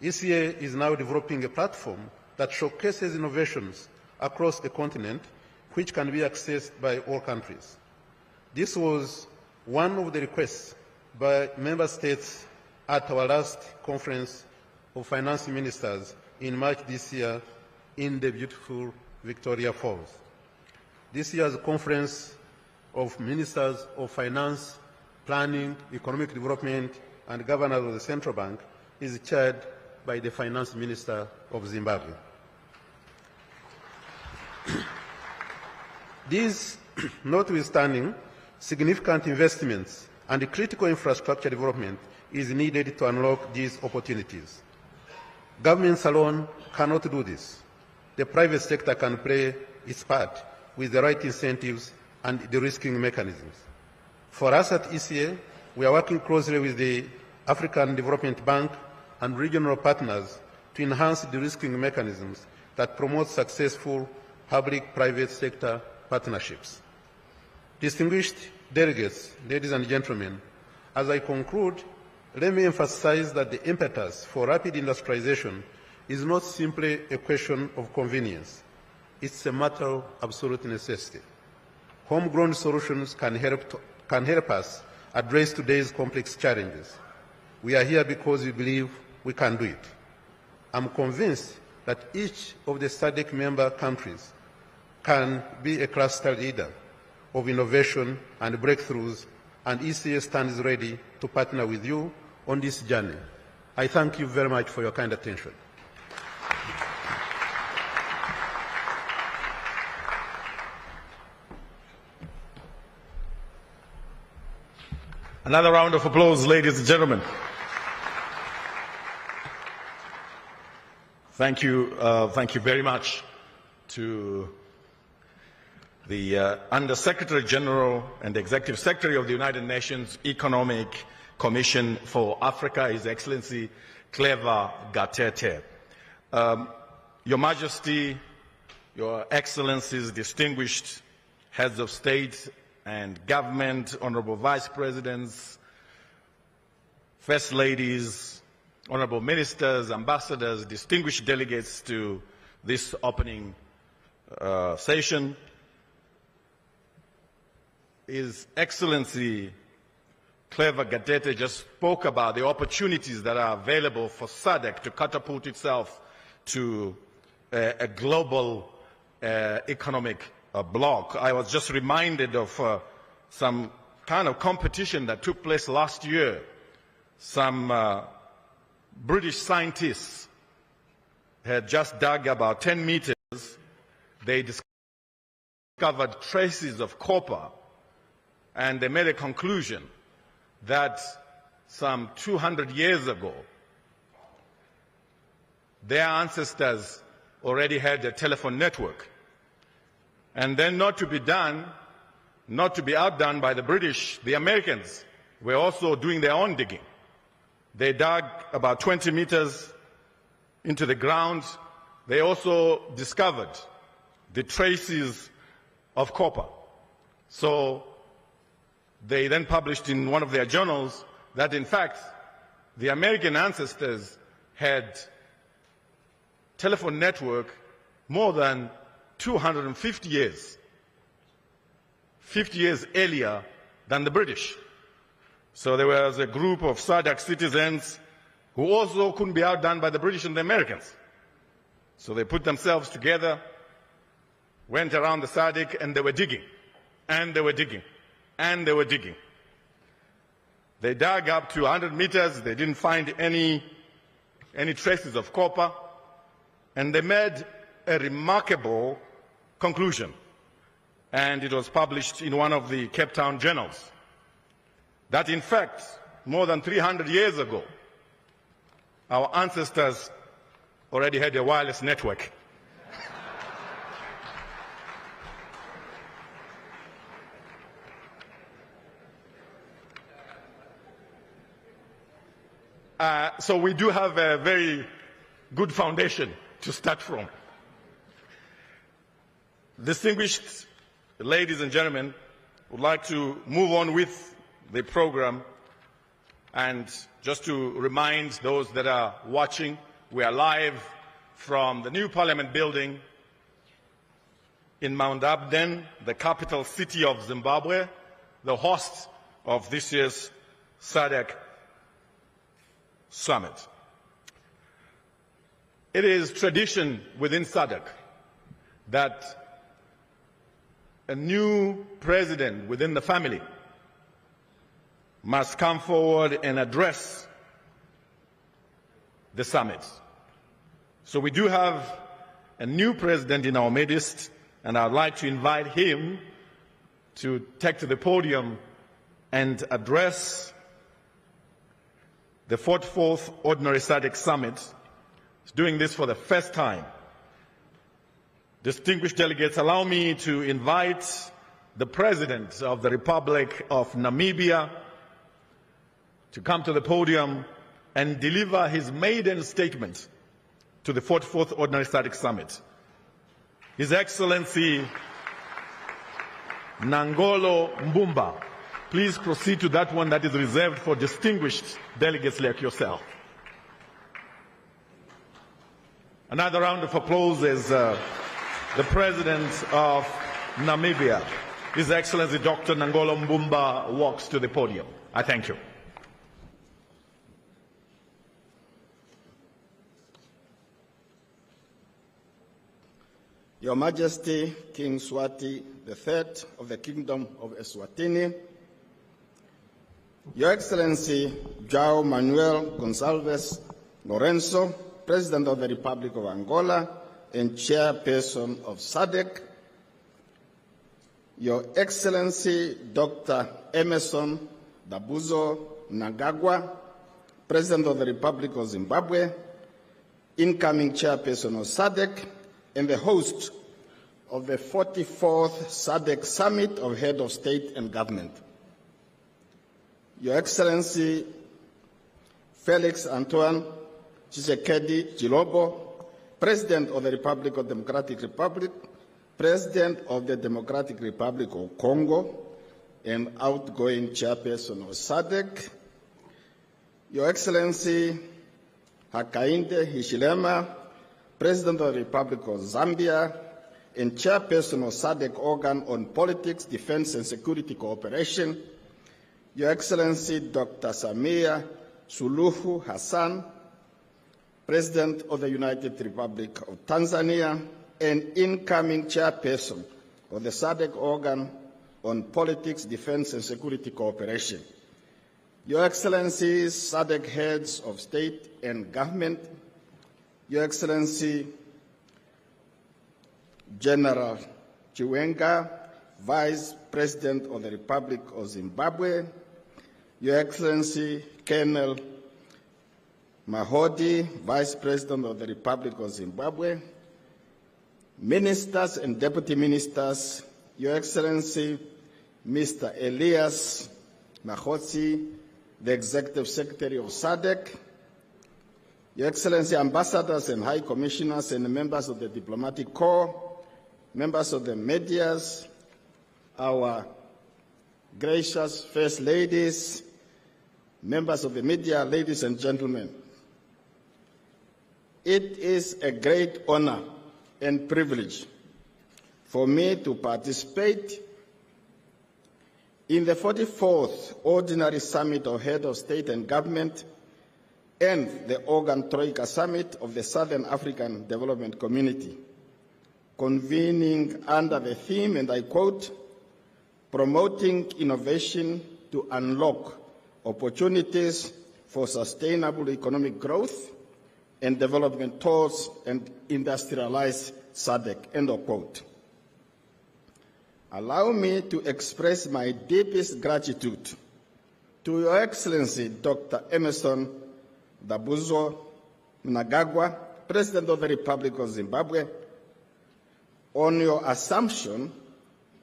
ECA is now developing a platform that showcases innovations across the continent, which can be accessed by all countries. This was one of the requests by member states at our last conference of finance ministers in March this year in the beautiful Victoria Falls. This year's conference of ministers of finance, planning, economic development, and governors of the central bank is chaired by the finance minister of Zimbabwe. These, notwithstanding, significant investments and critical infrastructure development is needed to unlock these opportunities. Governments alone cannot do this. The private sector can play its part with the right incentives and de-risking mechanisms. For us at ECA, we are working closely with the African Development Bank and regional partners to enhance de-risking mechanisms that promote successful public-private sector partnerships. Distinguished delegates, ladies and gentlemen, as I conclude, let me emphasize that the impetus for rapid industrialization is not simply a question of convenience. It's a matter of absolute necessity. Homegrown solutions can help us address today's complex challenges. We are here because we believe we can do it. I'm convinced that each of the SADC member countries can be a cluster leader of innovation and breakthroughs, and ECA stands ready to partner with you on this journey. I thank you very much for your kind attention. Another round of applause, ladies and gentlemen. Thank you very much to the Under-Secretary General and Executive Secretary of the United Nations Economic Commission for Africa, His Excellency Clever Gatete. Your Majesty, Your Excellencies, distinguished heads of state and government, honorable vice presidents, first ladies, honorable ministers, ambassadors, distinguished delegates to this opening session. His Excellency Clever Gatete just spoke about the opportunities that are available for SADC to catapult itself to a global economic bloc. I was just reminded of some kind of competition that took place last year. Some British scientists had just dug about 10 meters. They discovered traces of copper, and they made a conclusion that some 200 years ago, their ancestors already had a telephone network. And then not to be outdone by the British, the Americans were also doing their own digging. They dug about 20 meters into the ground. They also discovered the traces of copper. So they then published in one of their journals that, in fact, the American ancestors had telephone network more than 250 years, 50 years earlier than the British. So there was a group of SADC citizens who also couldn't be outdone by the British and the Americans. So they put themselves together, went around the SADC, and they were digging, and they were digging, and they were digging. They dug up to 100 meters. They didn't find any traces of copper, and they made a remarkable conclusion, and it was published in one of the Cape Town journals, that in fact, more than 300 years ago, our ancestors already had a wireless network. So we do have a very good foundation to start from. Distinguished ladies and gentlemen, I would like to move on with the program. And just to remind those that are watching, we are live from the new Parliament building in Mount Abden, the capital city of Zimbabwe, the host of this year's Sadc Summit. It is tradition within Sadc that a new president within the family must come forward and address the summit. So we do have a new president in our midst, and I'd like to invite him to take to the podium and address the 44th Ordinary Sadc Summit. He's doing this for the first time. Distinguished delegates, allow me to invite the President of the Republic of Namibia to come to the podium and deliver his maiden statement to the 44th Ordinary Sadc Summit. His Excellency Nangolo Mbumba, please proceed to that one that is reserved for distinguished delegates like yourself. Another round of applause is the President of Namibia. His Excellency Dr. Nangolo Mbumba walks to the podium. I thank you. Your Majesty, King Mswati III of the Kingdom of Eswatini, Your Excellency João Manuel Gonçalves Lourenço, President of the Republic of Angola and Chairperson of SADC, Your Excellency Dr. Emmerson Dabuzo Mnangagwa, President of the Republic of Zimbabwe, incoming Chairperson of SADC, and the host of the 44th SADC Summit of Head of State and Government. Your Excellency Felix Antoine Tshisekedi Tshilombo, President of the Republic of Democratic Republic, President of the Democratic Republic of Congo, and outgoing Chairperson of SADC. Your Excellency Hakainde Hichilema, President of the Republic of Zambia and Chairperson of SADC Organ on Politics, Defense and Security Cooperation, Your Excellency Dr. Samia Suluhu Hassan, President of the United Republic of Tanzania and incoming Chairperson of the SADC Organ on Politics, Defense and Security Cooperation, Your Excellencies, SADC Heads of State and Government, Your Excellency General Chiwenga, Vice President of the Republic of Zimbabwe, Your Excellency Colonel Mahodi, Vice President of the Republic of Zimbabwe, Ministers and Deputy Ministers, Your Excellency Mr. Elias Mahotsi, the Executive Secretary of SADC, Your Excellency, Ambassadors and High Commissioners and members of the Diplomatic Corps, members of the medias, our gracious First Ladies, members of the media, ladies and gentlemen. It is a great honor and privilege for me to participate in the 44th Ordinary Summit of Head of State and Government and the Organ Troika Summit of the Southern African Development Community, convening under the theme, and I quote, promoting innovation to unlock opportunities for sustainable economic growth and development towards and industrialize SADC, end of quote. Allow me to express my deepest gratitude to Your Excellency Dr. Emmerson Dabuzo Mnangagwa, President of the Republic of Zimbabwe, on your assumption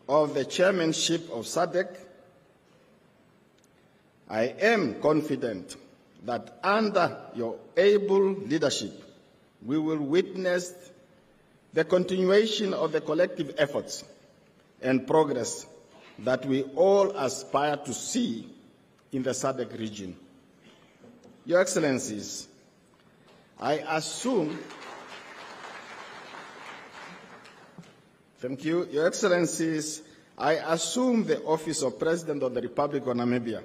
of the chairmanship of SADC. I am confident that under your able leadership, we will witness the continuation of the collective efforts and progress that we all aspire to see in the SADC region. Your Excellencies, I assume Thank you. Your Excellencies, I assume the office of President of the Republic of Namibia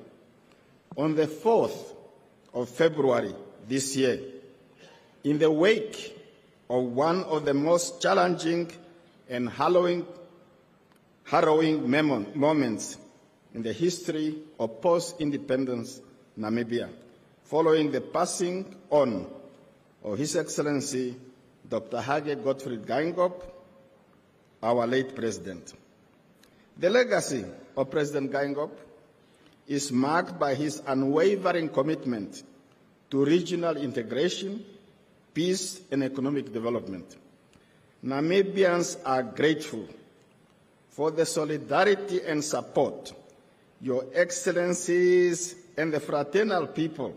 on the 4th of February this year, in the wake of one of the most challenging and harrowing moments in the history of post-independence Namibia, following the passing on of His Excellency Dr. Hage Gottfried Geingob, our late President. The legacy of President Geingob is marked by his unwavering commitment to regional integration, peace, and economic development. Namibians are grateful for the solidarity and support Your Excellencies and the fraternal people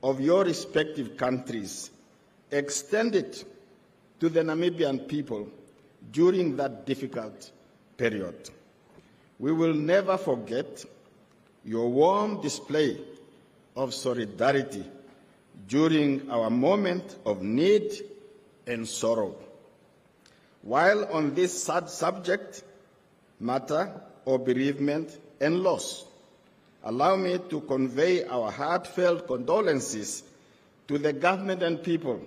of your respective countries extended to the Namibian people during that difficult period. We will never forget your warm display of solidarity during our moment of need and sorrow. While on this sad subject matter of bereavement and loss, allow me to convey our heartfelt condolences to the government and people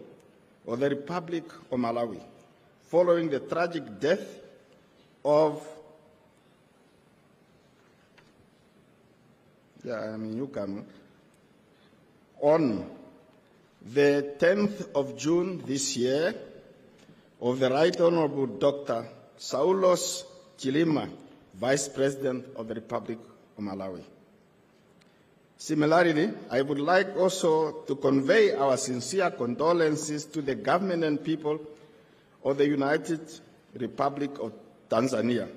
of the Republic of Malawi following the tragic death of on the 10th of June this year of the Right Honorable Dr. Saulos Chilima, Vice President of the Republic of Malawi. Similarly, I would like also to convey our sincere condolences to the government and people of the United Republic of Tanzania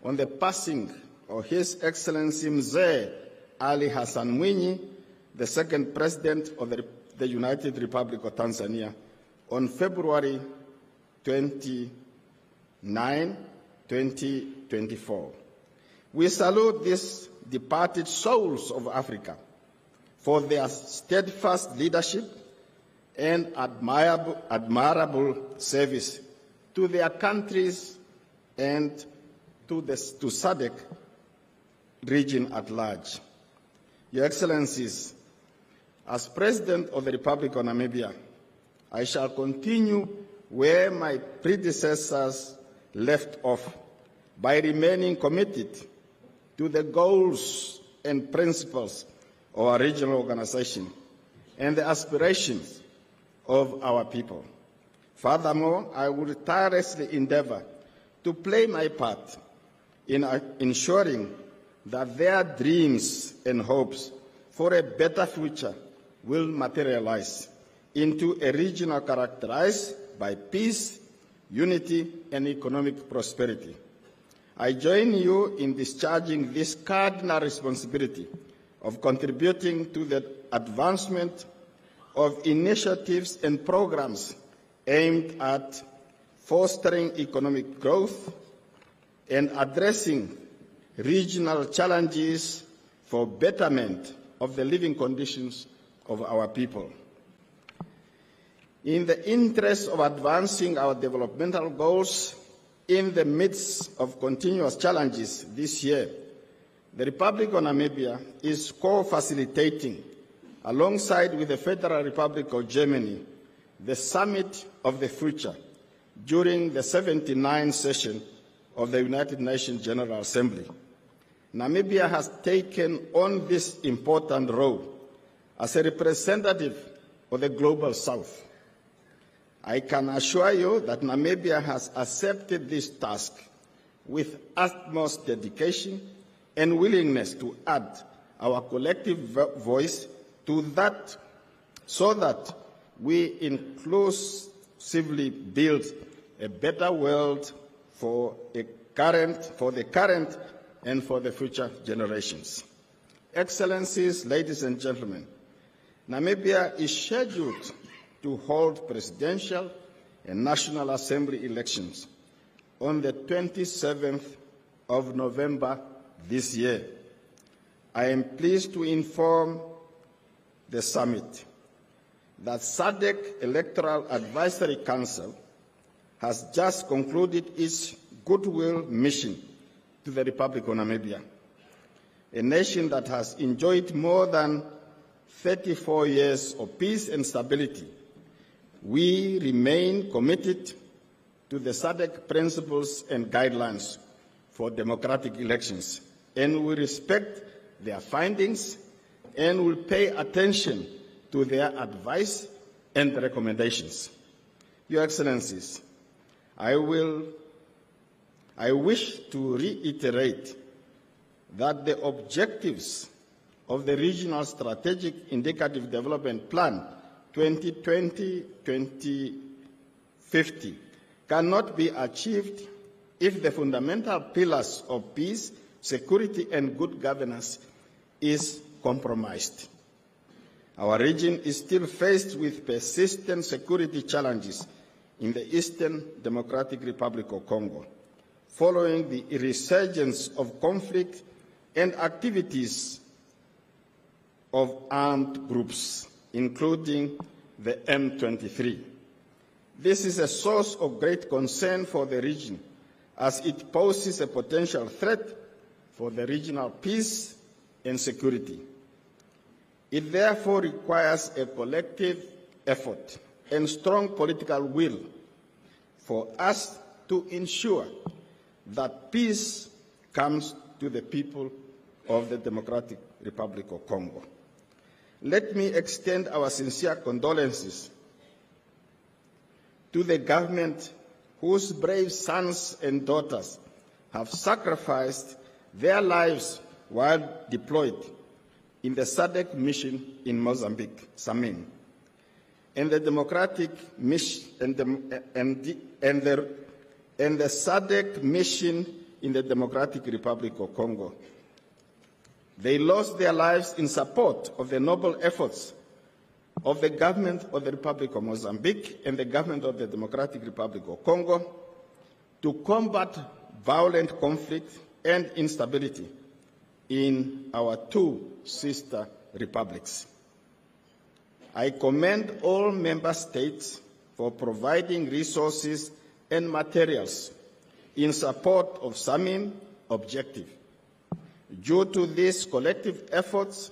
on the passing of His Excellency Mzee Ali Hassan Mwinyi, the second President of the United Republic of Tanzania, on February 29, 2024. We salute these departed souls of Africa for their steadfast leadership and admirable service to their countries and to SADC region at large. Your Excellencies, as President of the Republic of Namibia, I shall continue where my predecessors left off by remaining committed to the goals and principles of our regional organization and the aspirations of our people. Furthermore, I will tirelessly endeavor to play my part in ensuring that their dreams and hopes for a better future will materialize into a region characterized by peace, unity, and economic prosperity. I join you in discharging this cardinal responsibility of contributing to the advancement of initiatives and programs aimed at fostering economic growth and addressing regional challenges for betterment of the living conditions of our people. In the interest of advancing our developmental goals in the midst of continuous challenges this year, the Republic of Namibia is co-facilitating, alongside with the Federal Republic of Germany, the Summit of the Future during the 79th session of the United Nations General Assembly. Namibia has taken on this important role as a representative of the Global South. I can assure you that Namibia has accepted this task with utmost dedication and willingness to add our collective voice to that, so that we inclusively build a better world for the current and for the future generations. Excellencies, ladies and gentlemen, Namibia is scheduled to hold presidential and National Assembly elections on the 27th of November this year. I am pleased to inform the summit that SADC Electoral Advisory Council has just concluded its goodwill mission to the Republic of Namibia, a nation that has enjoyed more than 34 years of peace and stability. We remain committed to the SADC principles and guidelines for democratic elections, and we respect their findings and will pay attention to their advice and recommendations. Your Excellencies, I wish to reiterate that the objectives of the Regional Strategic Indicative Development Plan 2020-2050 cannot be achieved if the fundamental pillars of peace, security, and good governance is compromised. Our region is still faced with persistent security challenges in the Eastern Democratic Republic of Congo, following the resurgence of conflict and activities of armed groups, including the M23. This is a source of great concern for the region, as it poses a potential threat for the regional peace and security. It therefore requires a collective effort and strong political will for us to ensure that peace comes to the people of the Democratic Republic of Congo. Let me extend our sincere condolences to the government whose brave sons and daughters have sacrificed their lives while deployed in the SADC mission in Mozambique, SAMIN, and the democratic mission and the SADC mission in the Democratic Republic of Congo. They lost their lives in support of the noble efforts of the government of the Republic of Mozambique and the government of the Democratic Republic of Congo to combat violent conflict and instability in our two sister republics. I commend all member states for providing resources and materials in support of SAMIN objective. Due to these collective efforts,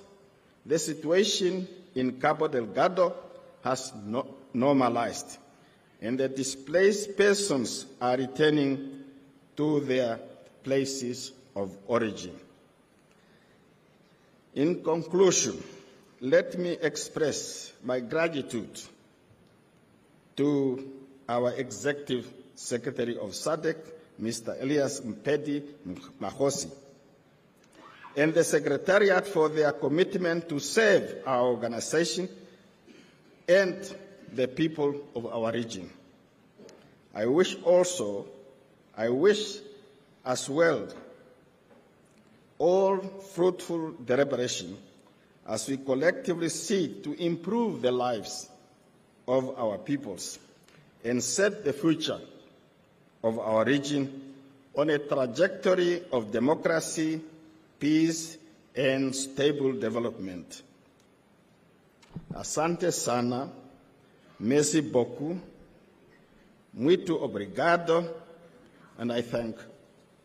the situation in Cabo Delgado has normalized, and the displaced persons are returning to their places of origin. In conclusion, let me express my gratitude to our Executive Secretary of SADC, Mr. Elias Mpedi Mahosi, and the Secretariat for their commitment to serve our organization and the people of our region. I wish as well all fruitful deliberation as we collectively seek to improve the lives of our peoples and set the future of our region on a trajectory of democracy, peace, and stable development. Asante sana, merci beaucoup, muito obrigado, and I thank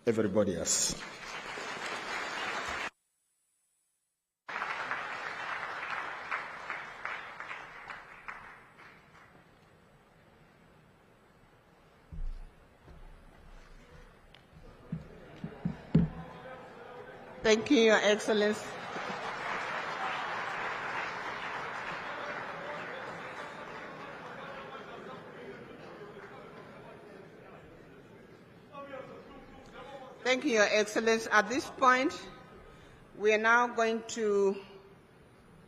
everybody else. Thank you, Your Excellency. Thank you, Your Excellency. At this point, we are now going to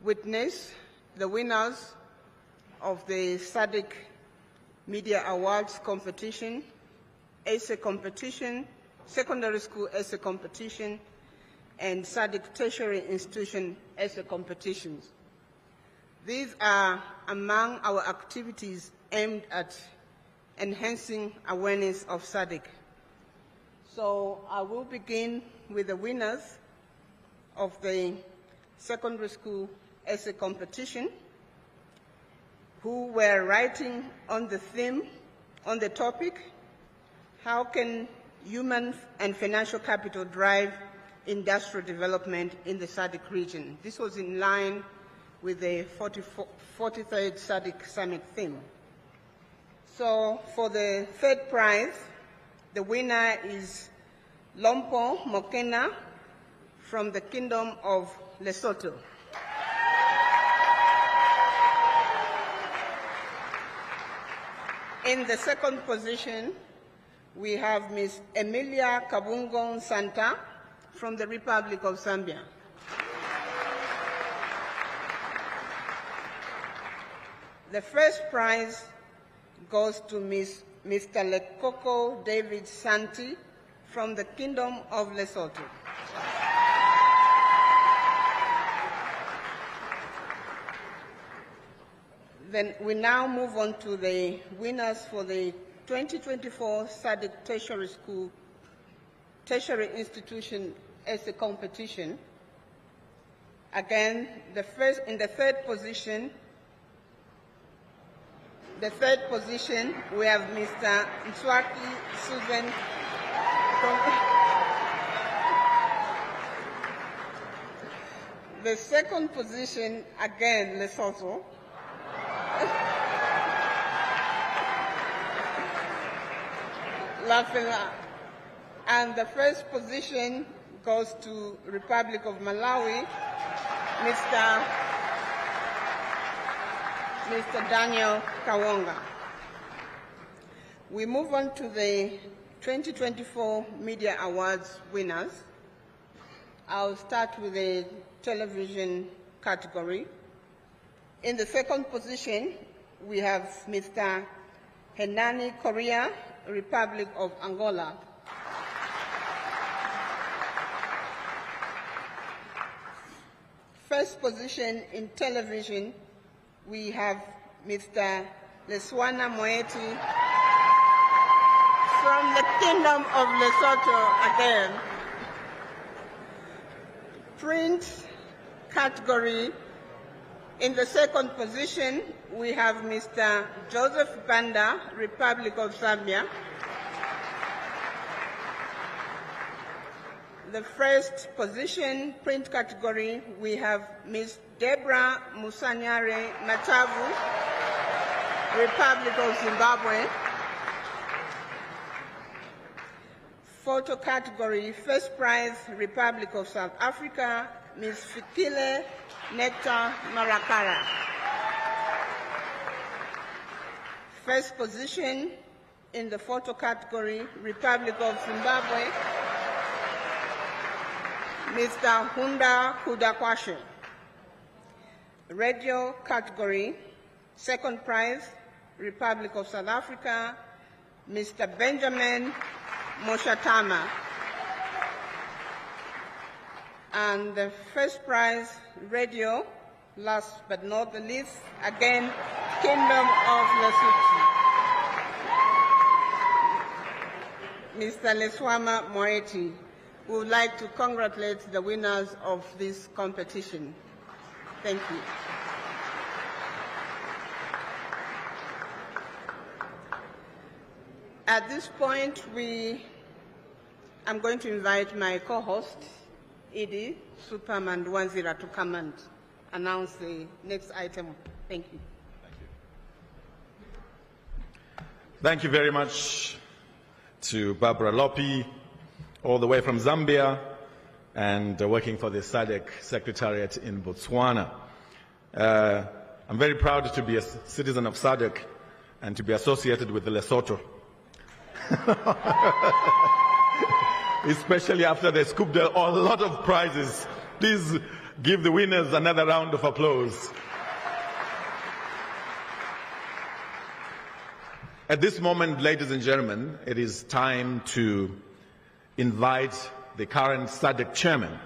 witness the winners of the SADC Media Awards competition, essay competition, secondary school essay competition, and SADC Tertiary Institution essay competitions. These are among our activities aimed at enhancing awareness of SADC. So I will begin with the winners of the secondary school essay competition, who were writing on the theme, on the topic, how can human and financial capital drive industrial development in the SADC region? This was in line with the 43rd SADC Summit theme. So for the third prize, the winner is Lompo Mokena from the Kingdom of Lesotho. In the second position, we have Ms. Emilia Kabungo Santa from the Republic of Zambia. The first prize goes to Mr. Lekoko David Santi from the Kingdom of Lesotho. Then we now move on to the winners for the 2024 SADC Tertiary Institution Essay Competition. Again, in the third position, we have Mr. Nswaki Susan the second position, again, Lesotho. And the first position goes to Republic of Malawi, Mr. Daniel Kawonga. We move on to the 2024 Media Awards winners. I'll start with the television category. In the second position, we have Mr. Henani Korea, Republic of Angola. First position in television, we have Mr. Leswana Moeti from the Kingdom of Lesotho again. Print category, in the second position, we have Mr. Joseph Banda, Republic of Zambia. The first position, print category, we have Ms. Deborah Musanyare Matavu, Republic of Zimbabwe. Photo category, first prize, Republic of South Africa, Ms. Fikile Nectar Marakara. First position in the photo category, Republic of Zimbabwe, Mr. Hunda Kudakwashe. Radio category, second prize, Republic of South Africa, Mr. Benjamin Moshatama. And the first prize, radio, last but not the least, again, Kingdom of Lesotho. Mr. Leswama Moeti, we would like to congratulate the winners of this competition. Thank you. At this point, I'm going to invite my co-host, Edie Superman Wanzira, to come and announce the next item. Thank you. Thank you very much to Barbara Lopi, all the way from Zambia, and working for the SADC Secretariat in Botswana. I'm very proud to be a citizen of SADC and to be associated with the Lesotho. Especially after they scooped a lot of prizes. Please give the winners another round of applause. At this moment, ladies and gentlemen, it is time to invite the current SADC chairman,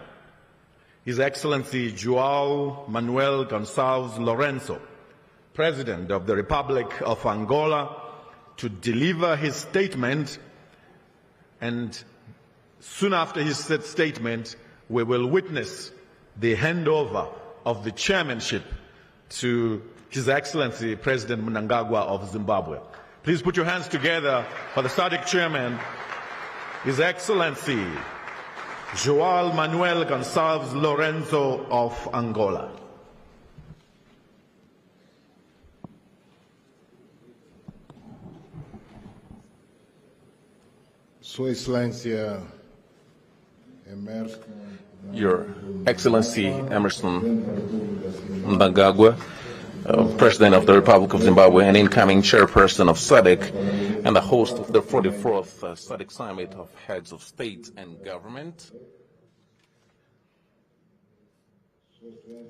His Excellency João Manuel Gonçalves Lourenço, President of the Republic of Angola, to deliver his statement, and soon after his statement, we will witness the handover of the chairmanship to His Excellency President Mnangagwa of Zimbabwe. Please put your hands together for the Sadc Chairman, His Excellency João Manuel Gonçalves Lourenço of Angola. Sua Excelência Emerson, Your Excellency Emerson Mnangagwa, President of the Republic of Zimbabwe and incoming chairperson of SADC and the host of the 44th SADC Summit of Heads of State and Government.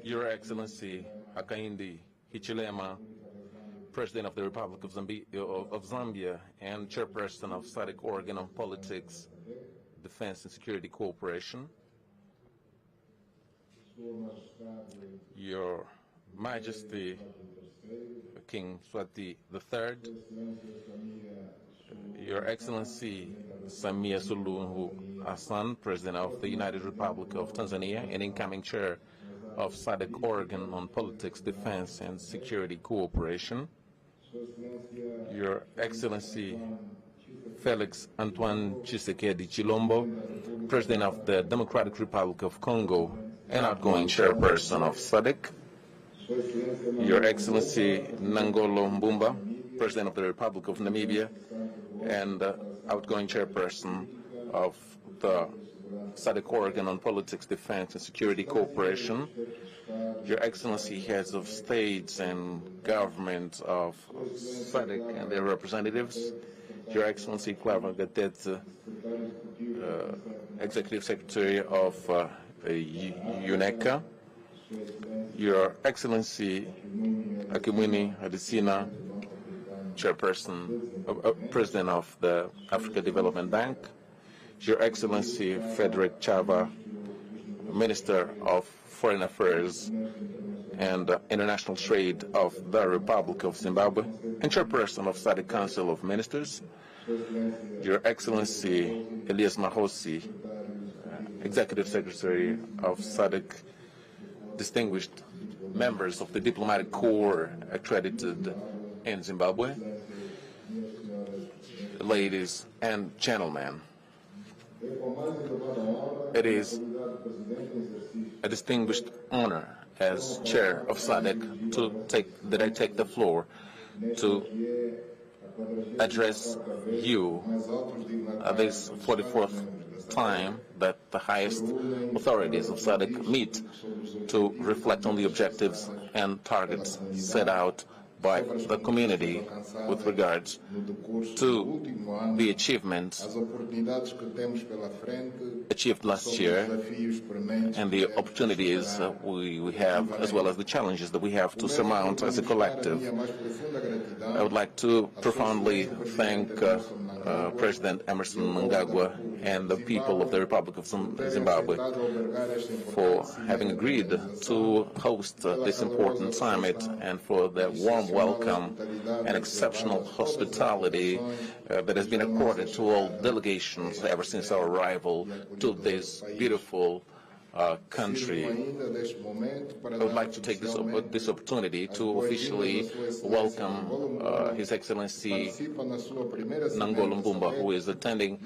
Your Excellency Hakainde Hichilema, President of the Republic of Zambia and chairperson of SADC Organ on Politics, Defense and Security Cooperation. Your Majesty King Mswati III, Your Excellency Samia Suluhu Hassan, President of the United Republic of Tanzania and incoming chair of SADC Organ on Politics, Defense and Security Cooperation. Your Excellency Felix Antoine Tshisekedi Chilombo, President of the Democratic Republic of Congo and outgoing chairperson of SADC. Your Excellency Nangolo Mbumba, President of the Republic of Namibia and outgoing chairperson of the SADC Organ on Politics, Defense and Security Cooperation. Your Excellency, heads of states and government of SADC and their representatives. Your Excellency Clara Gatete, Executive Secretary of UNECA. Your Excellency Akimwini Adesina, Chairperson, President of the Africa Development Bank. Your Excellency Frederick Chava, Minister of Foreign Affairs and International Trade of the Republic of Zimbabwe and Chairperson of SADC Council of Ministers. Your Excellency Elias Mahosi, Executive Secretary of SADC, distinguished members of the Diplomatic Corps accredited in Zimbabwe, ladies and gentlemen. It is a distinguished honor as chair of SADC that I take the floor to address you at this 44th time that the highest authorities of SADC meet to reflect on the objectives and targets set out by the community with regards to the achievements achieved last year and the opportunities we have, as well as the challenges that we have to surmount as a collective. I would like to profoundly thank President Emerson Mnangagwa and the people of the Republic of Zimbabwe for having agreed to host this important summit and for their warm welcome and exceptional hospitality that has been accorded to all delegations ever since our arrival to this beautiful country. I would like to take this opportunity to officially welcome His Excellency Nangolo Mbumba, who is attending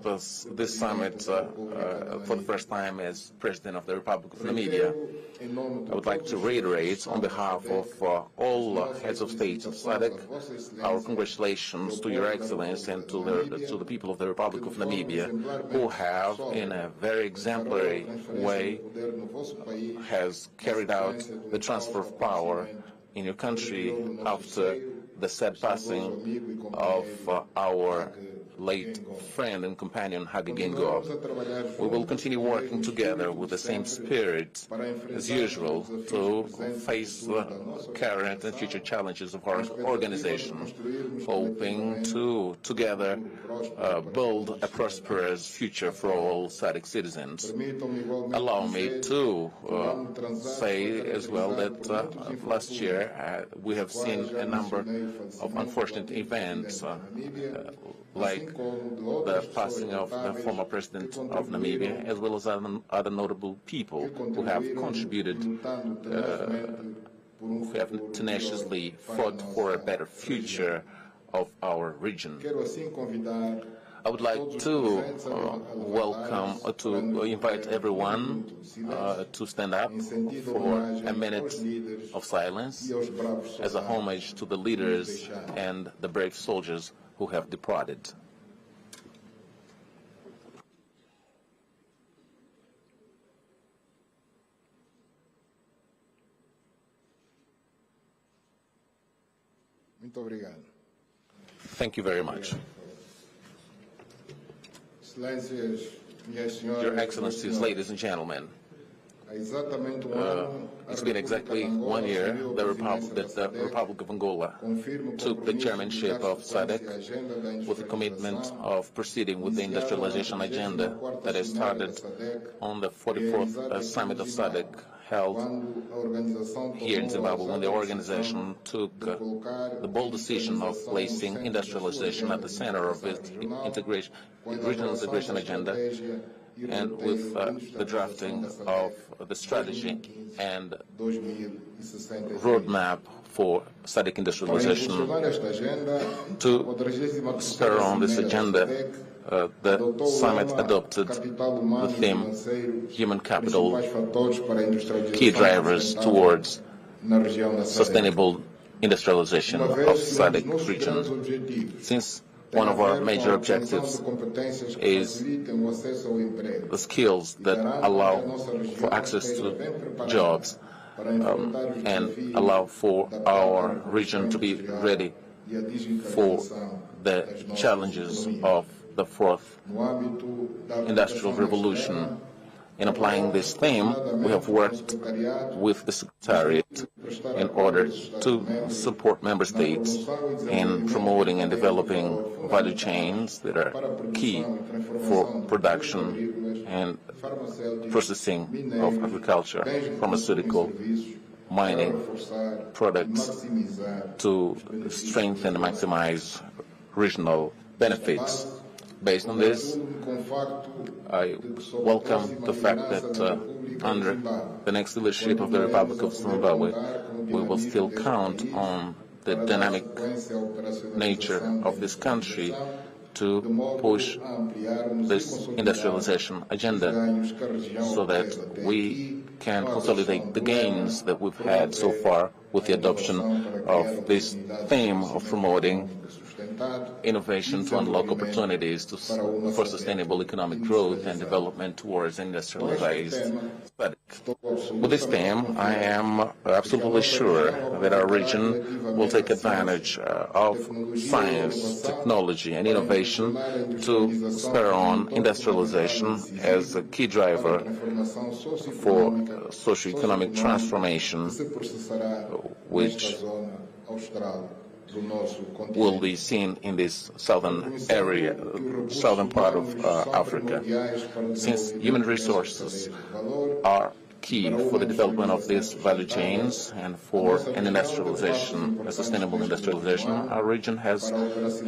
this summit for the first time as President of the Republic of Namibia. I would like to reiterate on behalf of all heads of states of SADC our congratulations to Your Excellency and to the people of the Republic of Namibia, who have, in a very exemplary way, has carried out the transfer of power in your country after the sad passing of our late friend and companion Hage Geingob. We will continue working together with the same spirit as usual to face the current and future challenges of our organization, hoping to together build a prosperous future for all Sadc citizens. Allow me to say as well that last year we have seen a number of unfortunate events like the passing of the former president of Namibia, as well as other notable people who have contributed, who have tenaciously fought for a better future of our region. I would like to invite everyone to stand up for a minute of silence as a homage to the leaders and the brave soldiers who have departed. Muito obrigado. Thank you very much. Your Excellencies, ladies and gentlemen, it's been exactly 1 year that the Republic of Angola took the chairmanship of SADC with the commitment of proceeding with the industrialization agenda that has started on the 44th summit of SADC held here in Zimbabwe, when the organization took the bold decision of placing industrialization at the center of its regional integration agenda, and with the drafting of the strategy and roadmap for SADC industrialization. To spur on this agenda, the summit adopted the theme Human Capital, Key Drivers Towards Sustainable Industrialization of SADC region. Since one of our major objectives is the skills that allow for access to jobs and allow for our region to be ready for the challenges of the fourth industrial revolution. In applying this theme, we have worked with the Secretariat in order to support member states in promoting and developing value chains that are key for production and processing of agriculture, pharmaceutical, mining products to strengthen and maximize regional benefits. Based on this, I welcome the fact that under the next leadership of the Republic of Zimbabwe, we will still count on the dynamic nature of this country to push this industrialization agenda so that we can consolidate the gains that we've had so far with the adoption of this theme of promoting innovation to unlock opportunities for sustainable economic growth and development towards industrialized SADC. With this theme, I am absolutely sure that our region will take advantage of science, technology, and innovation to spur on industrialization as a key driver for socio-economic transformation, which will be seen in this southern part of Africa. Since human resources are key for the development of these value chains and for an industrialization, a sustainable industrialization, our region has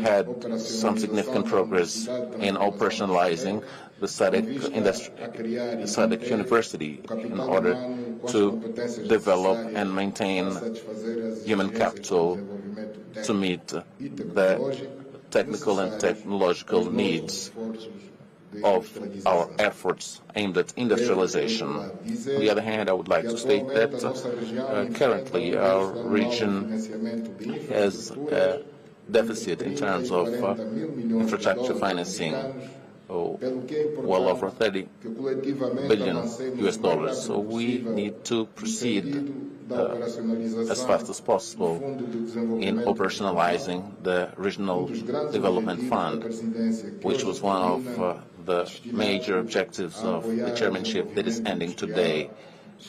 had some significant progress in operationalizing the SADC University in order to develop and maintain human capital to meet the technical and technological needs of our efforts aimed at industrialization. On the other hand, I would like to state that currently our region has a deficit in terms of infrastructure financing, well over $30 billion US. So we need to proceed as fast as possible in operationalizing the Regional Development Fund, which was one of the major objectives of the chairmanship that is ending today,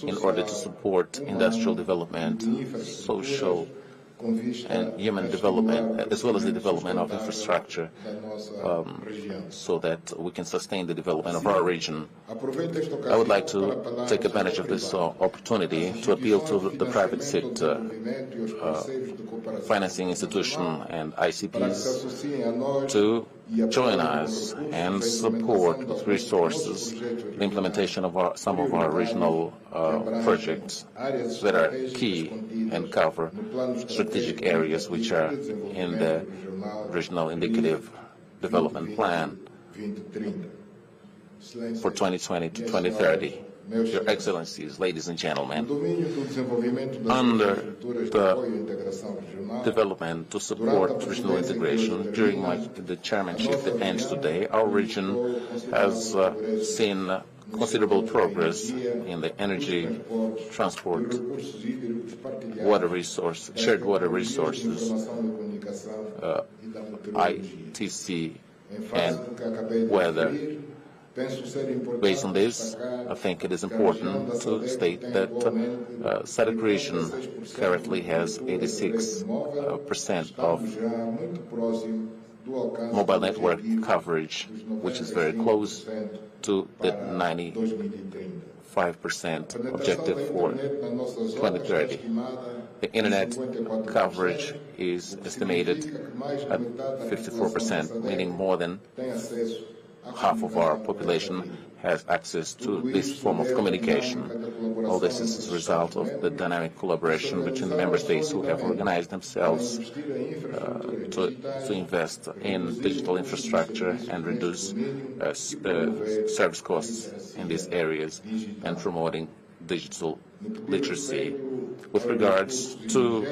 in order to support industrial development, social and human development, as well as the development of infrastructure, so that we can sustain the development of our region. I would like to take advantage of this opportunity to appeal to the private sector, financing institution and ICPs to join us and support with resources the implementation of some of our regional projects that are key and cover strategic areas which are in the Regional Indicative Development Plan for 2020 to 2030. Your Excellencies, ladies and gentlemen, under the development to support regional integration, during the chairmanship that ends today, our region has seen considerable progress in the energy, transport, water resource, shared water resources, ITC, and weather. Based on this, I think it is important to state that Sadc region currently has 86% of mobile network coverage, which is very close to the 95% objective for 2030. The internet coverage is estimated at 54%, meaning more than half of our population has access to this form of communication. All this is a result of the dynamic collaboration between the member states who have organized themselves to invest in digital infrastructure and reduce service costs in these areas and promoting digital literacy. With regards to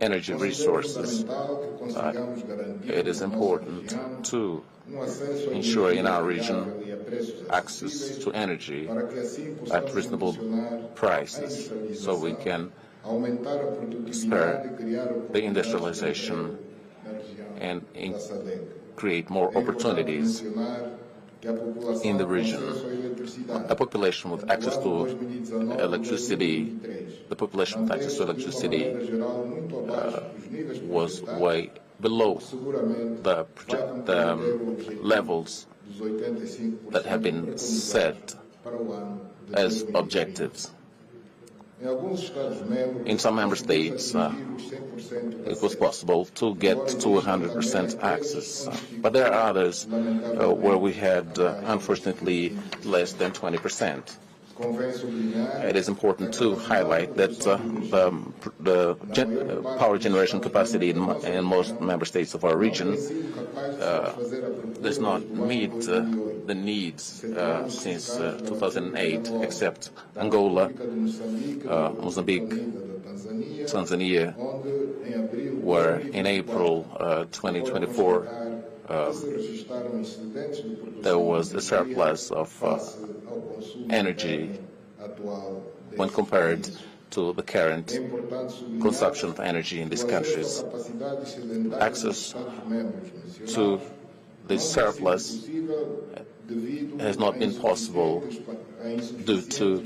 energy resources, it is important to ensure in our region access to energy at reasonable prices, so we can spur the industrialization and create more opportunities in the region. A population with access to electricity, was way below the levels that have been set as objectives. In some member states, it was possible to get to 100% access, but there are others where we had, unfortunately, less than 20%. It is important to highlight that the power generation capacity in most member states of our region does not meet the needs since 2008, except Angola, Mozambique, Tanzania, where in April 2024 there was a surplus of energy when compared to the current consumption of energy in these countries. Access to this surplus has not been possible due to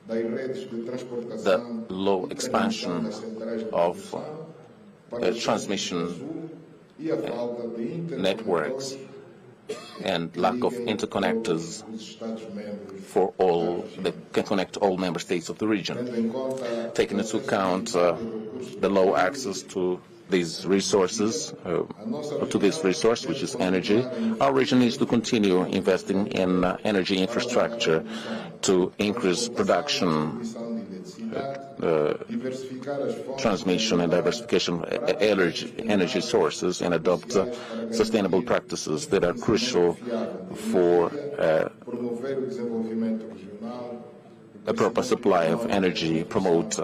the low expansion of transmission networks and lack of interconnectors for all that can connect all member states of the region. Taking into account the low access to these resources, to this resource, which is energy, our region needs to continue investing in energy infrastructure to increase production, transmission and diversification of energy sources, and adopt sustainable practices that are crucial for a proper supply of energy, promote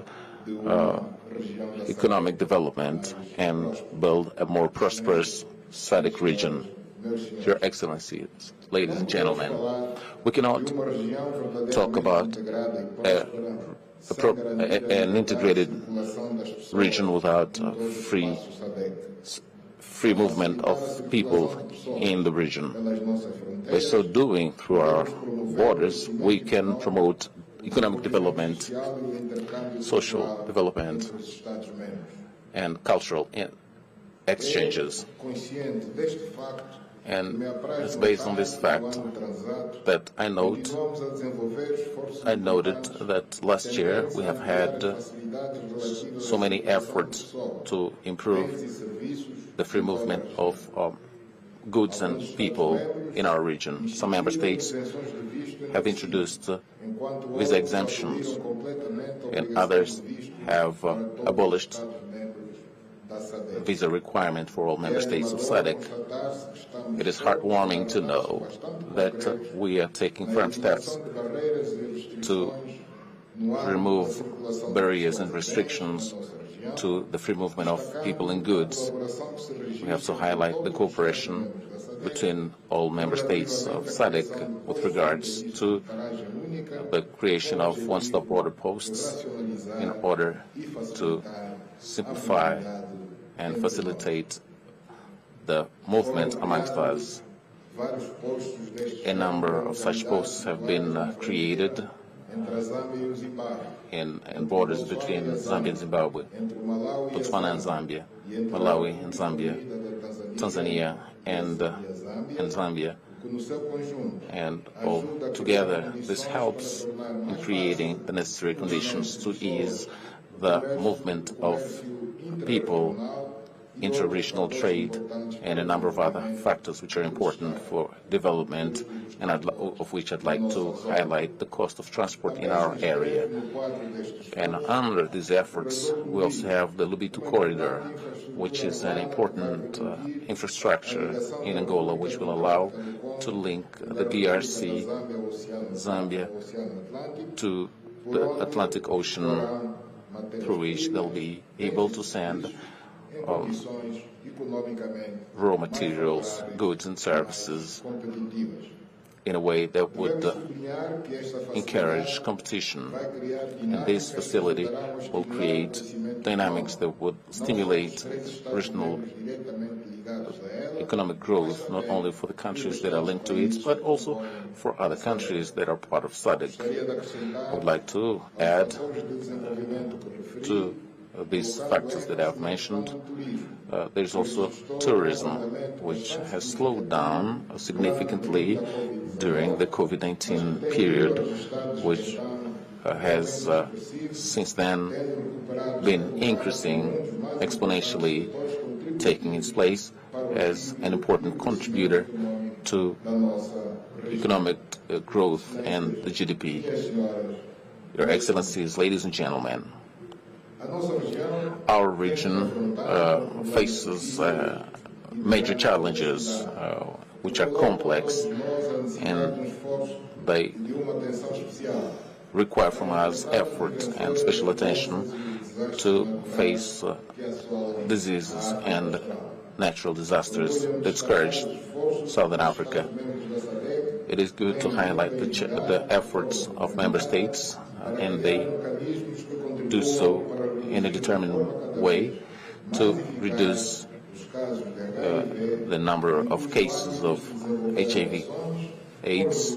economic development, and build a more prosperous Sadc region. Your Excellencies, ladies and gentlemen, we cannot talk about an integrated region without free movement of people in the region. By so doing, through our borders, we can promote economic development, social development, and cultural exchanges. And it's based on this fact that I noted that last year we have had so many efforts to improve the free movement of goods and people in our region. Some member states have introduced visa exemptions, and others have abolished visa requirement for all member states of SADC. It is heartwarming to know that we are taking firm steps to remove barriers and restrictions to the free movement of people and goods. We have to highlight the cooperation between all member states of SADC with regards to the creation of one-stop border posts in order to simplify and facilitate the movement amongst us. A number of such posts have been created in borders between Zambia and Zimbabwe, Botswana and Zambia, Malawi and Zambia, Tanzania and Zambia. And all together, this helps in creating the necessary conditions to ease the movement of people, inter-regional trade, and a number of other factors which are important for development, and of which I'd like to highlight the cost of transport in our area. And under these efforts, we also have the Lobito Corridor, which is an important infrastructure in Angola, which will allow to link the DRC, Zambia, to the Atlantic Ocean, through which they'll be able to send raw materials, goods and services in a way that would encourage competition. And this facility will create dynamics that would stimulate regional economic growth, not only for the countries that are linked to it, but also for other countries that are part of SADC. I would like to add to these factors that I've mentioned. There's also tourism, which has slowed down significantly during the COVID-19 period, which has since then been increasing exponentially, taking its place as an important contributor to economic growth and the GDP. Your Excellencies, ladies and gentlemen, our region faces major challenges which are complex, and they require from us effort and special attention to face diseases and natural disasters that scourge Southern Africa. It is good to highlight the efforts of member states, and they do so in a determined way to reduce the number of cases of HIV/AIDS,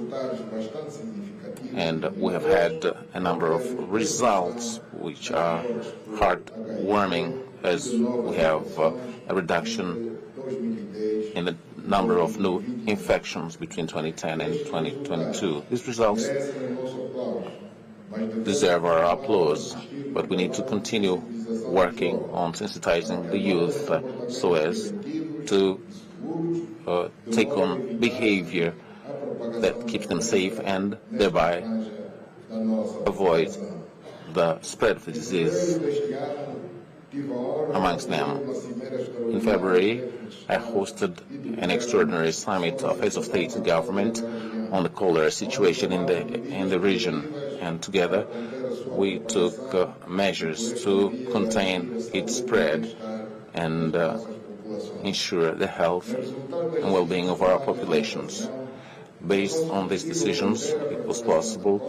and we have had a number of results which are heartwarming, as we have a reduction in the number of new infections between 2010 and 2022. These results deserve our applause, but we need to continue working on sensitizing the youth so as to take on behavior that keeps them safe and thereby avoid the spread of the disease amongst them. In February, I hosted an extraordinary summit of heads of state and government on the cholera situation in the region, and together we took measures to contain its spread and ensure the health and well-being of our populations. Based on these decisions, it was possible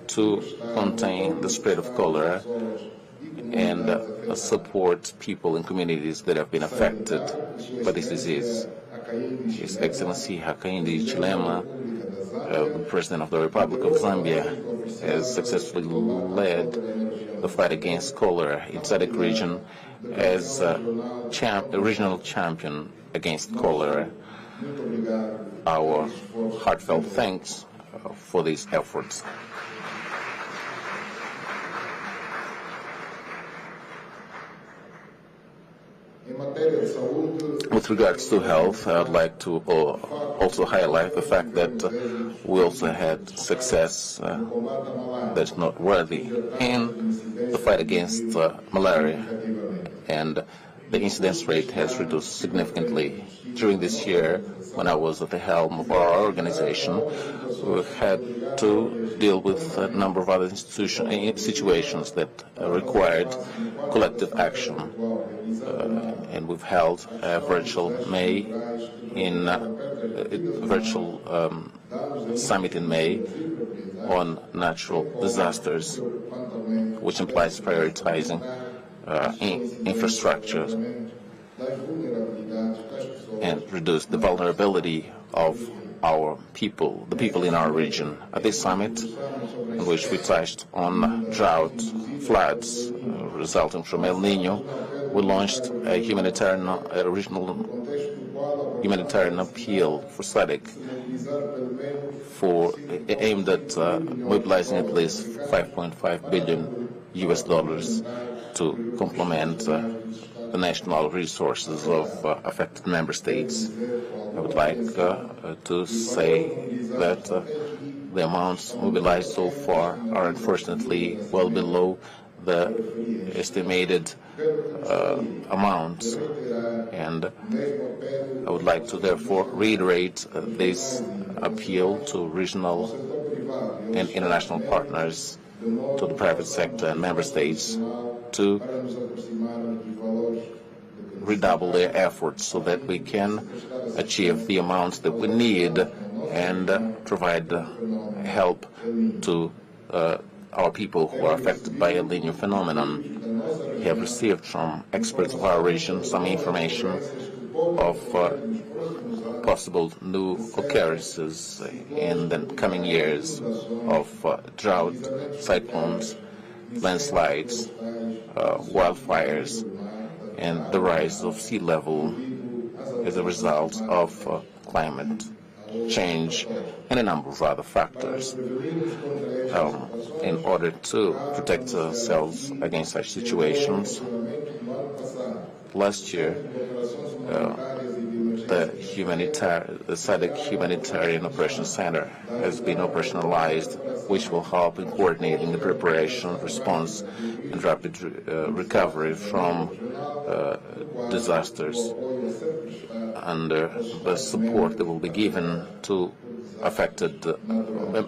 to contain the spread of cholera and support people in communities that have been affected by this disease. His Excellency Hakainde Hichilema, the President of the Republic of Zambia, has successfully led the fight against cholera in Sadc region as a regional champion against cholera. Our heartfelt thanks for these efforts. With regards to health, I would like to also highlight the fact that we also had success that's noteworthy in the fight against malaria, and the incidence rate has reduced significantly. During this year, when I was at the helm of our organization, we had to deal with a number of other situations that required collective action. And we've held a virtual May in virtual summit in May on natural disasters, which implies prioritizing infrastructure and reduce the vulnerability of our people, the people in our region. At this summit, in which we touched on drought, floods resulting from El Nino, we launched a regional humanitarian appeal for Sadc aimed at mobilizing at least $5.5 billion to complement the national resources of affected member states. I would like to say that the amounts mobilized so far are unfortunately well below the estimated amounts, and I would like to therefore reiterate this appeal to regional and international partners, to the private sector and member states, to redouble their efforts so that we can achieve the amounts that we need and provide help to our people who are affected by El Nino phenomenon. We have received from experts of our region some information of possible new occurrences in the coming years of drought, cyclones, landslides, wildfires, and the rise of sea level as a result of climate change and a number of other factors. In order to protect ourselves against such situations, last year the Sadc Humanitarian Operations Center has been operationalized, which will help in coordinating the preparation, response, and rapid recovery from disasters, under the support that will be given to affected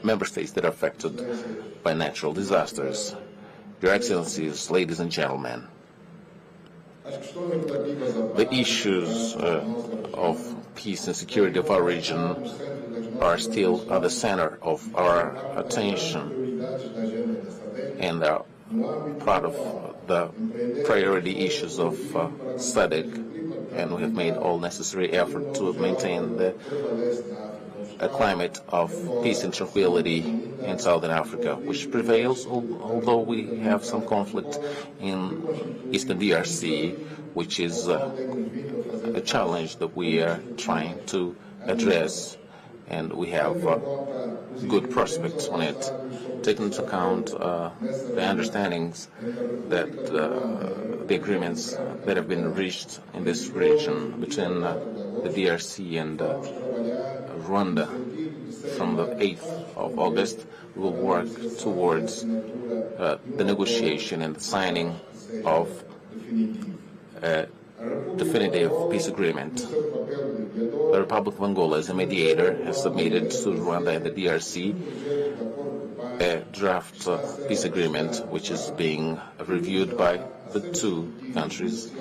member states that are affected by natural disasters. Your Excellencies, ladies and gentlemen, the issues of peace and security of our region are still at the center of our attention and are part of the priority issues of Sadc, and we have made all necessary effort to maintain a climate of peace and tranquility in Southern Africa, which prevails, although we have some conflict in Eastern DRC, which is a challenge that we are trying to address, and we have good prospects on it. Taking into account the understandings that the agreements that have been reached in this region between the DRC and Rwanda from the 8th of August, we will work towards the negotiation and the signing of a definitive peace agreement. The Republic of Angola, as a mediator, has submitted to Rwanda and the DRC a draft peace agreement, which is being reviewed by the two countries,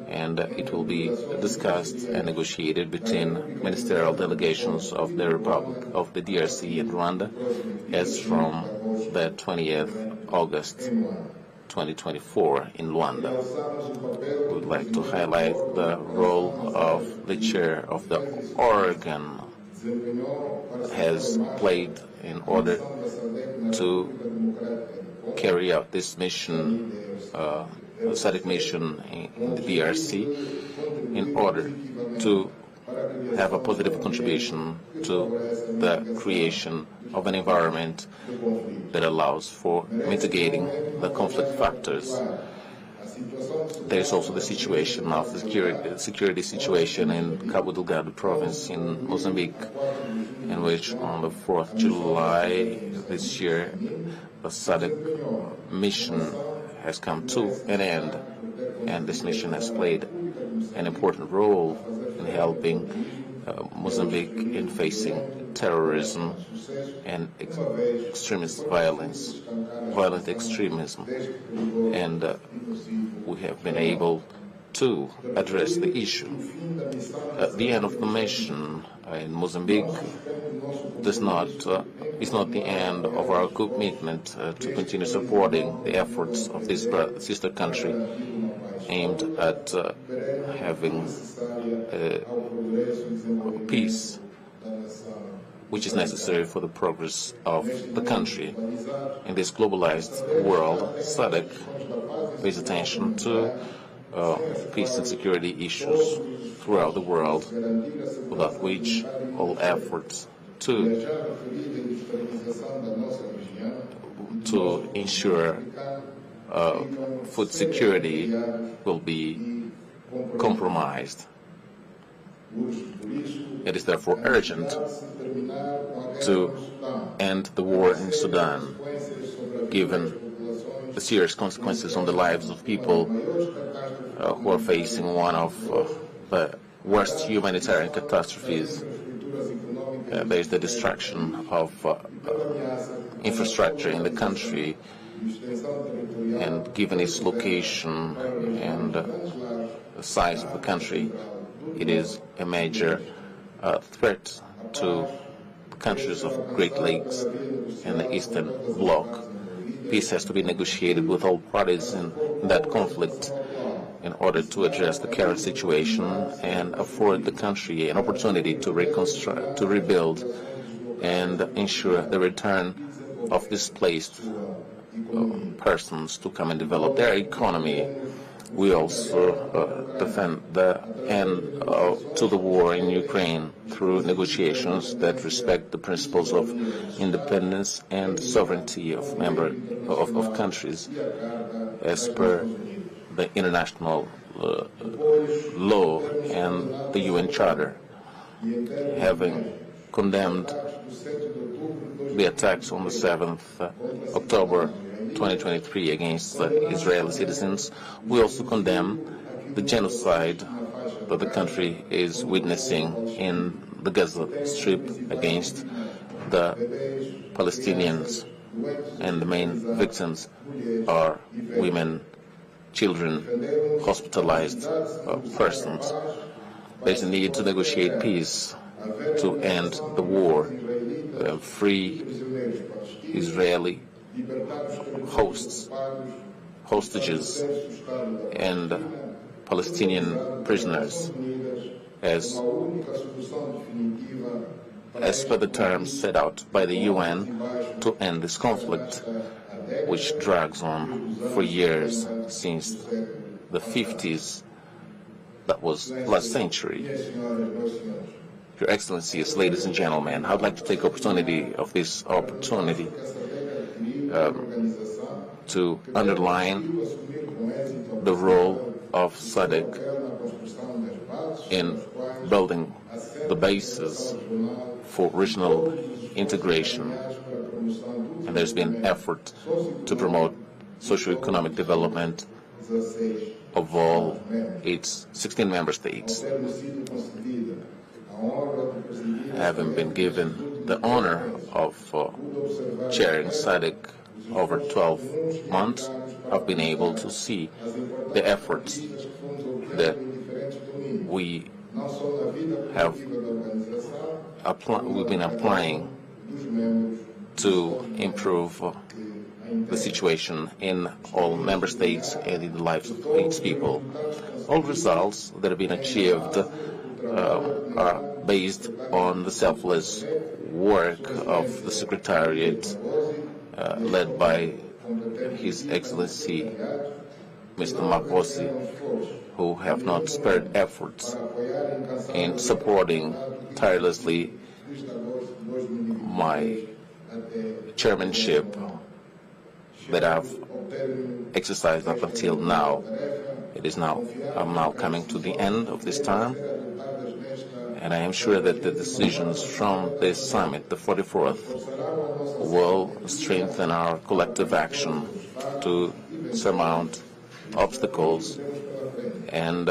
and it will be discussed and negotiated between ministerial delegations of the Republic of the DRC and Rwanda as from the 20th August 2024 in Luanda. We would like to highlight the role of the chair of the organ has played in order to carry out this mission, Sadc mission in the DRC, in order to have a positive contribution to the creation of an environment that allows for mitigating the conflict factors. There is also the situation of the security situation in Cabo Delgado province in Mozambique, in which on the 4th July this year, the Sadc mission has come to an end, and this mission has played an important role in helping Mozambique in facing terrorism and extremist violence, violent extremism, and we have been able to address the issue. The end of the mission in Mozambique is not the end of our commitment to continue supporting the efforts of this sister country aimed at having peace, which is necessary for the progress of the country. In this globalized world, Sadc pays attention to peace and security issues throughout the world, without which all efforts to ensure food security will be compromised. It is therefore urgent to end the war in Sudan, given the serious consequences on the lives of people who are facing one of the worst humanitarian catastrophes. There is the destruction of infrastructure in the country, and given its location and the size of the country, it is a major threat to the countries of Great Lakes and the Eastern Bloc. Peace has to be negotiated with all parties in that conflict in order to address the current situation and afford the country an opportunity to reconstruct, to rebuild, and ensure the return of displaced persons to come and develop their economy. We also defend the end to the war in Ukraine through negotiations that respect the principles of independence and sovereignty of countries as per the international law and the UN Charter. Having condemned the attacks on the 7th October 2023 against Israeli citizens, we also condemn the genocide that the country is witnessing in the Gaza Strip against the Palestinians, and the main victims are women, children, hospitalized persons. There's a need to negotiate peace, to end the war, free Israeli hostages, and Palestinian prisoners as per the terms set out by the UN to end this conflict, which drags on for years, since the 50s. That was last century. Your Excellencies, ladies and gentlemen, I would like to take this opportunity to underline the role of Sadc in building the basis for regional integration. And there's been effort to promote socio-economic development of all its 16 member states. Having been given the honor of chairing Sadc over 12 months, I've been able to see the efforts that we've been applying to improve the situation in all member states and in the lives of its people. All results that have been achieved are based on the selfless work of the Secretariat led by His Excellency Mr. Maposi, who have not spared efforts in supporting tirelessly my chairmanship that I've exercised up until now. I'm now coming to the end of this time, and I am sure that the decisions from this summit, the 44th, will strengthen our collective action to surmount obstacles and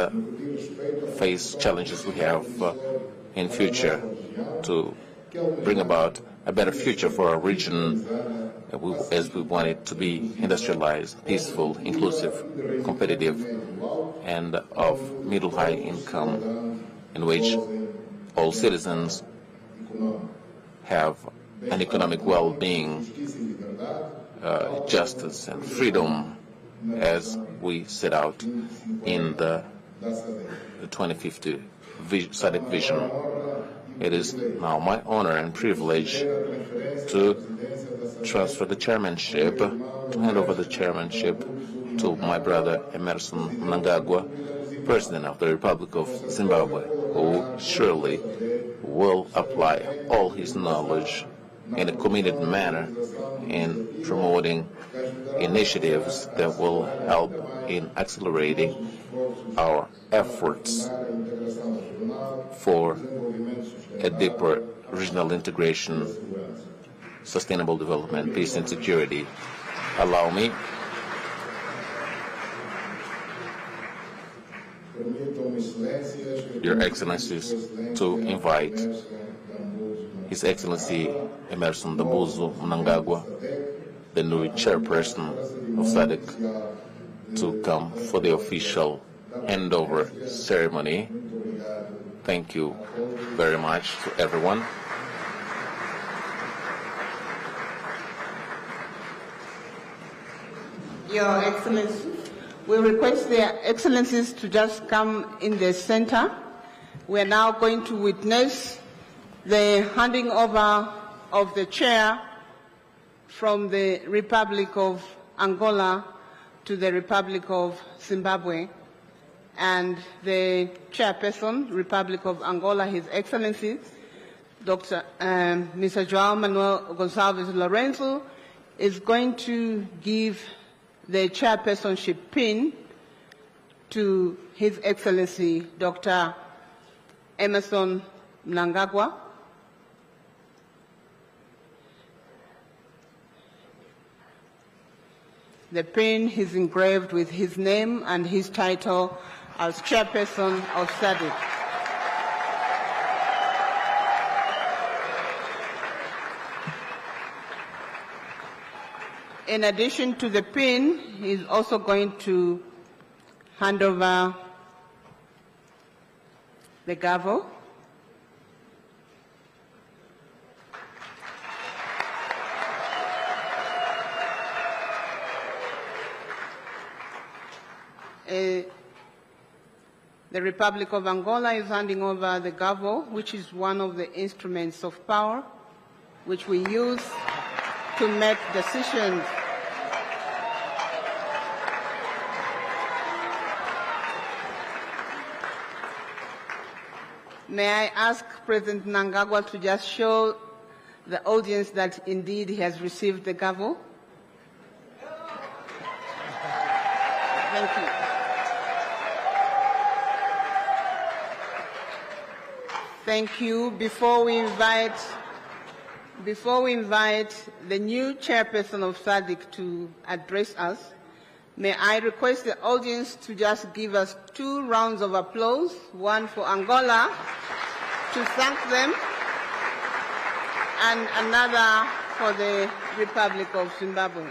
face challenges we have in future to bring about a better future for our region as we want it to be industrialized, peaceful, inclusive, competitive, and of middle-high income, in which all citizens have an economic well-being, justice, and freedom as we set out in the 2050 Sadc vision. It is now my honor and privilege to transfer the chairmanship, to hand over the chairmanship to my brother Emmerson Mnangagwa, President of the Republic of Zimbabwe, who surely will apply all his knowledge in a committed manner in promoting initiatives that will help in accelerating our efforts for a deeper regional integration, sustainable development, peace and security. Allow me Your Excellencies to invite His Excellency Emmerson Dambuzo Mnangagwa, the new chairperson of Sadc, to come for the official handover ceremony. Thank you very much to everyone. Your Excellency, we request their Excellencies to just come in the center. We are now going to witness the handing over of the chair from the Republic of Angola to the Republic of Zimbabwe. And the chairperson, Republic of Angola, His Excellency, Mr. João Manuel Gonçalves Lourenço, is going to give the chairpersonship pin to His Excellency Dr. Emmerson Mnangagwa. The pin is engraved with his name and his title as chairperson of Sadc. In addition to the pin, he's also going to hand over the gavel. The Republic of Angola is handing over the gavel, which is one of the instruments of power which we use to make decisions. May I ask President Mnangagwa to just show the audience that indeed he has received the gavel? Thank you. Thank you. Before we invite the new chairperson of Sadc to address us, may I request the audience to just give us 2 rounds of applause, one for Angola to thank them, and another for the Republic of Zimbabwe.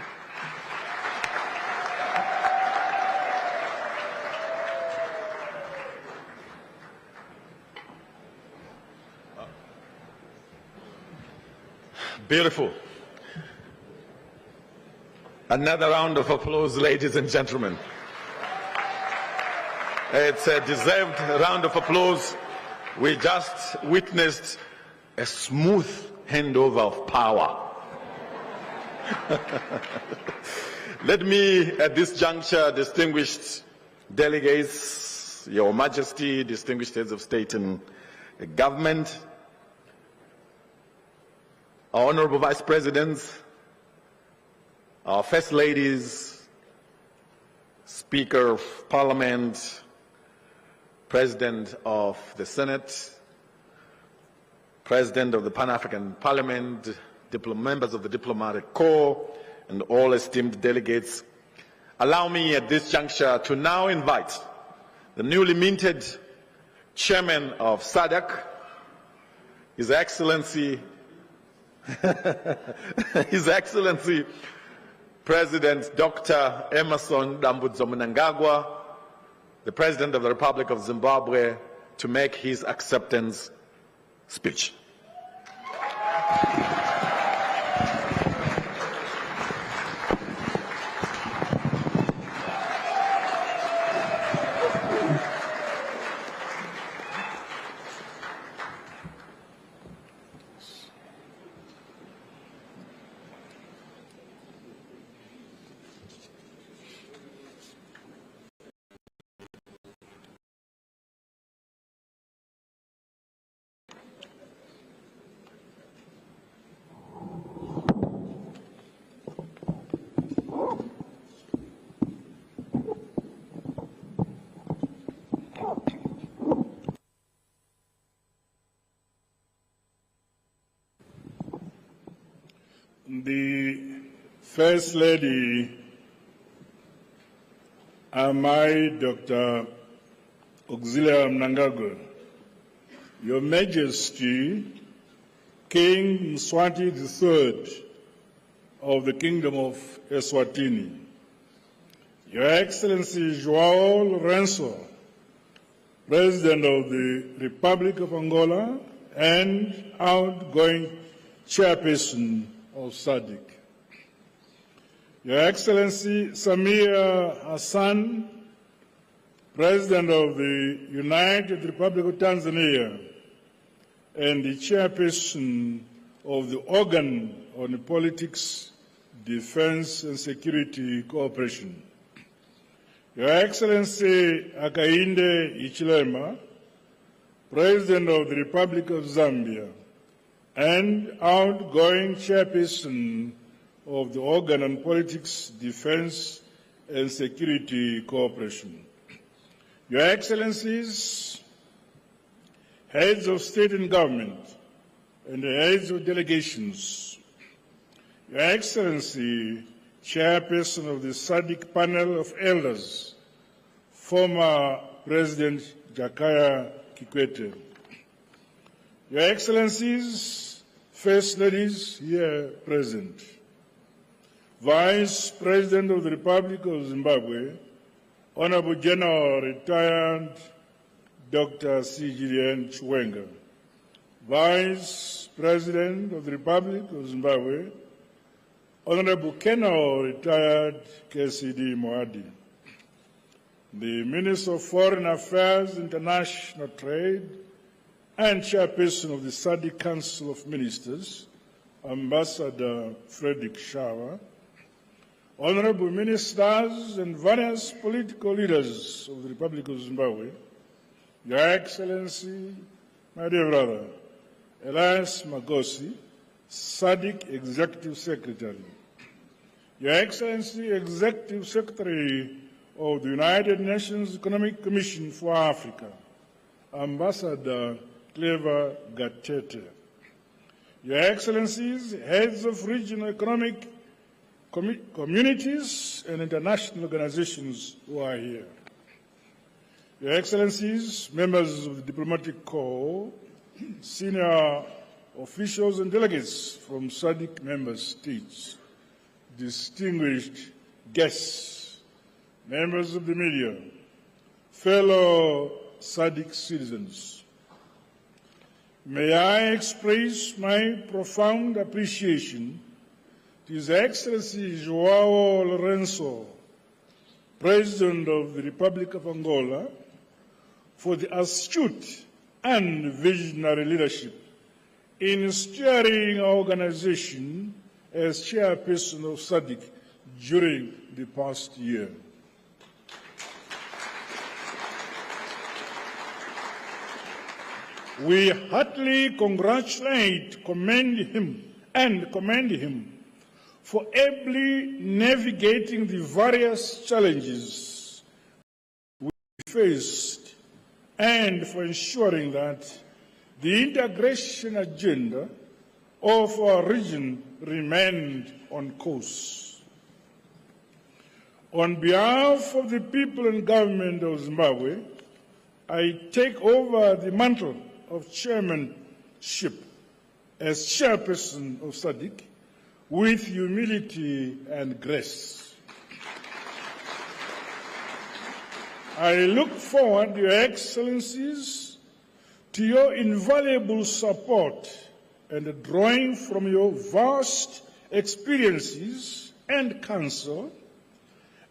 Beautiful. Another round of applause, ladies and gentlemen. It's a deserved round of applause. We just witnessed a smooth handover of power. Let me, at this juncture, distinguished delegates, Your Majesty, distinguished heads of state and government, our honorable vice presidents, our first ladies, Speaker of Parliament, President of the Senate, President of the Pan-African Parliament, members of the Diplomatic Corps, and all esteemed delegates, allow me at this juncture to now invite the newly minted Chairman of SADC, His Excellency, His Excellency President Dr. Emmerson Dambudzo Mnangagwa, the President of the Republic of Zimbabwe, to make his acceptance speech. The First Lady, Amai Dr. Auxilia Mnangagwa, Your Majesty, King Mswati III of the Kingdom of Eswatini, Your Excellency João Lourenço, President of the Republic of Angola and outgoing Chairperson of SADC, Your Excellency Samia Hassan, President of the United Republic of Tanzania and the Chairperson of the Organ on Politics, Defense and Security Cooperation, Your Excellency Hakainde Hichilema, President of the Republic of Zambia and outgoing Chairperson of the Organ on Politics, Defense and Security Cooperation, Your Excellencies, Heads of State and Government, and the Heads of Delegations, Your Excellency, Chairperson of the SADC Panel of Elders, former President Jakaya Kikwete, Your Excellencies, First Ladies here present, Vice President of the Republic of Zimbabwe, Honorable General Retired Dr. C. Julian Chiwenga, Vice President of the Republic of Zimbabwe, Honorable Colonel Retired KCD Moadi, the Minister of Foreign Affairs, International Trade, and Chairperson of the SADC Council of Ministers, Ambassador Frederick Shawa, Honorable Ministers and various political leaders of the Republic of Zimbabwe, Your Excellency, my dear brother, Elias Magosi, SADC Executive Secretary, Your Excellency, Executive Secretary of the United Nations Economic Commission for Africa, Ambassador Clever Gatete, Your Excellencies, Heads of Regional Economic Communities and international organizations who are here, Your Excellencies, members of the Diplomatic Corps, senior officials and delegates from SADC member states, distinguished guests, members of the media, fellow SADC citizens. may I express my profound appreciation to His Excellency João Lourenço, President of the Republic of Angola, for the astute and visionary leadership in steering our organization as chairperson of SADC during the past year. We heartily commend him for ably navigating the various challenges we faced and for ensuring that the integration agenda of our region remained on course. On behalf of the people and government of Zimbabwe, I take over the mantle of chairmanship as chairperson of SADC with humility and grace. I look forward, Your Excellencies, to your invaluable support and drawing from your vast experiences and counsel